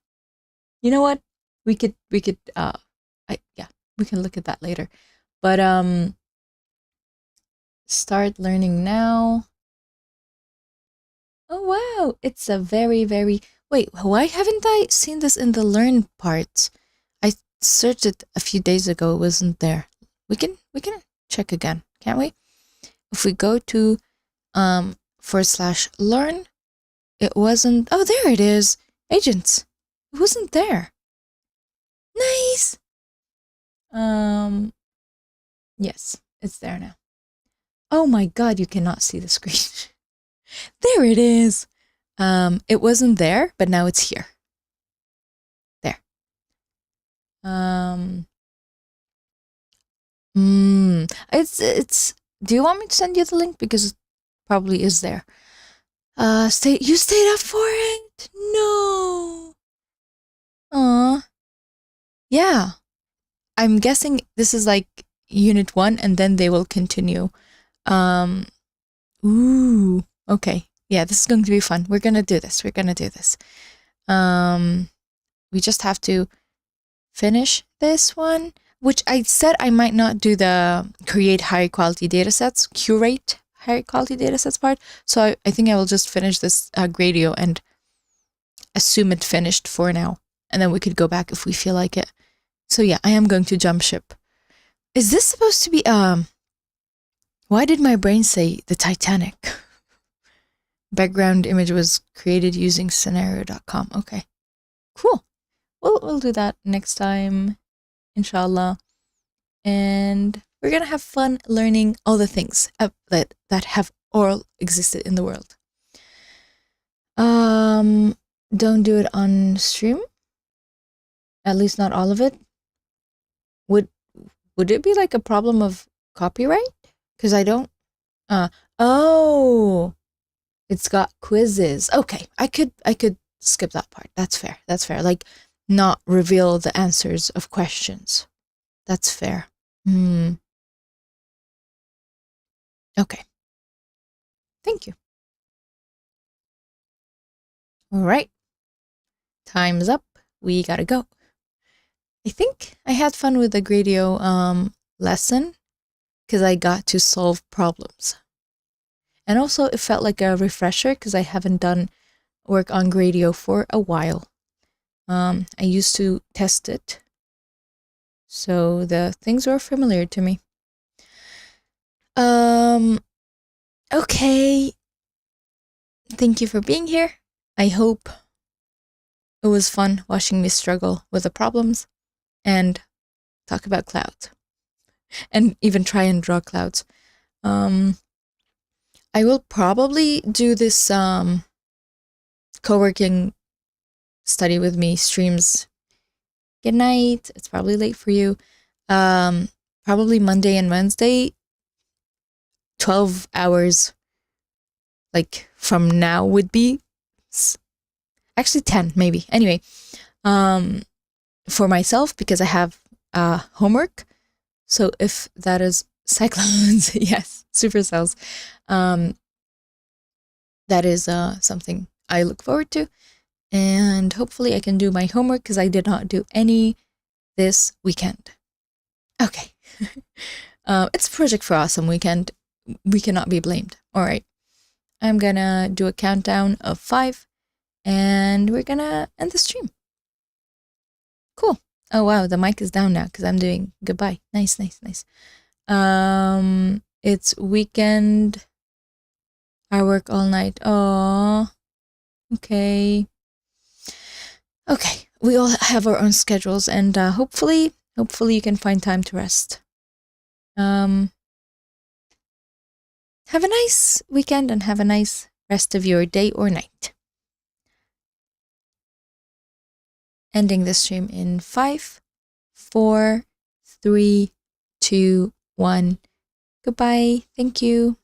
You know what? We could we can look at that later. But start learning now. Oh wow, it's a very, very, wait, why haven't I seen this in the learn part? I searched it a few days ago, it wasn't there. We can check again, can't we? If we go to /learn, it wasn't. Oh, there it is. Agents. It wasn't there. Nice. Yes, it's there now. Oh my god, you cannot see the screen. There it is. It wasn't there, but now it's here. There. It's do you want me to send you the link? Because it probably is there. You stayed up for it? No. Aw. Yeah. I'm guessing this is like unit 1 and then they will continue. Ooh. Okay. Yeah, this is going to be fun. We're gonna do this. We just have to finish this one, which I said I might not do the create high quality datasets, curate high quality datasets part. So I think I will just finish this Gradio and assume it finished for now. And then we could go back if we feel like it. So yeah, I am going to jump ship. Is this supposed to be, why did my brain say the Titanic? Background image was created using scenario.com. Okay, cool. We'll do that next time, inshallah. And we're gonna have fun learning all the things that have all existed in the world. Don't do it on stream. At least not all of it. Would it be like a problem of copyright? Because I don't. Oh, it's got quizzes. Okay, I could skip that part. That's fair. Like, not reveal the answers of questions. That's fair. Okay. Thank you. All right. Time's up. We gotta go. I think I had fun with the Gradio lesson because I got to solve problems. And also it felt like a refresher because I haven't done work on Gradio for a while. I used to test it, so the things were familiar to me. Okay, thank you for being here. I hope it was fun watching me struggle with the problems and talk about clouds and even try and draw clouds. I will probably do this co-working study with me streams. Good night. It's probably late for you. Probably Monday and Wednesday, 12 hours like from now would be actually 10 maybe. Anyway, for myself, because I have homework. So if that is cyclones, yes, supercells, that is something I look forward to. And hopefully I can do my homework because I did not do any this weekend. Okay. It's Project for Awesome weekend. We cannot be blamed. All right. I'm gonna do a countdown of 5 and we're gonna end the stream. Cool. Oh wow, the mic is down now because I'm doing goodbye. Nice. It's weekend. I work all night. Oh, okay. Okay, we all have our own schedules, and hopefully you can find time to rest. Have a nice weekend and have a nice rest of your day or night. Ending the stream in 5, 4, 3, 2, 1. Goodbye. Thank you.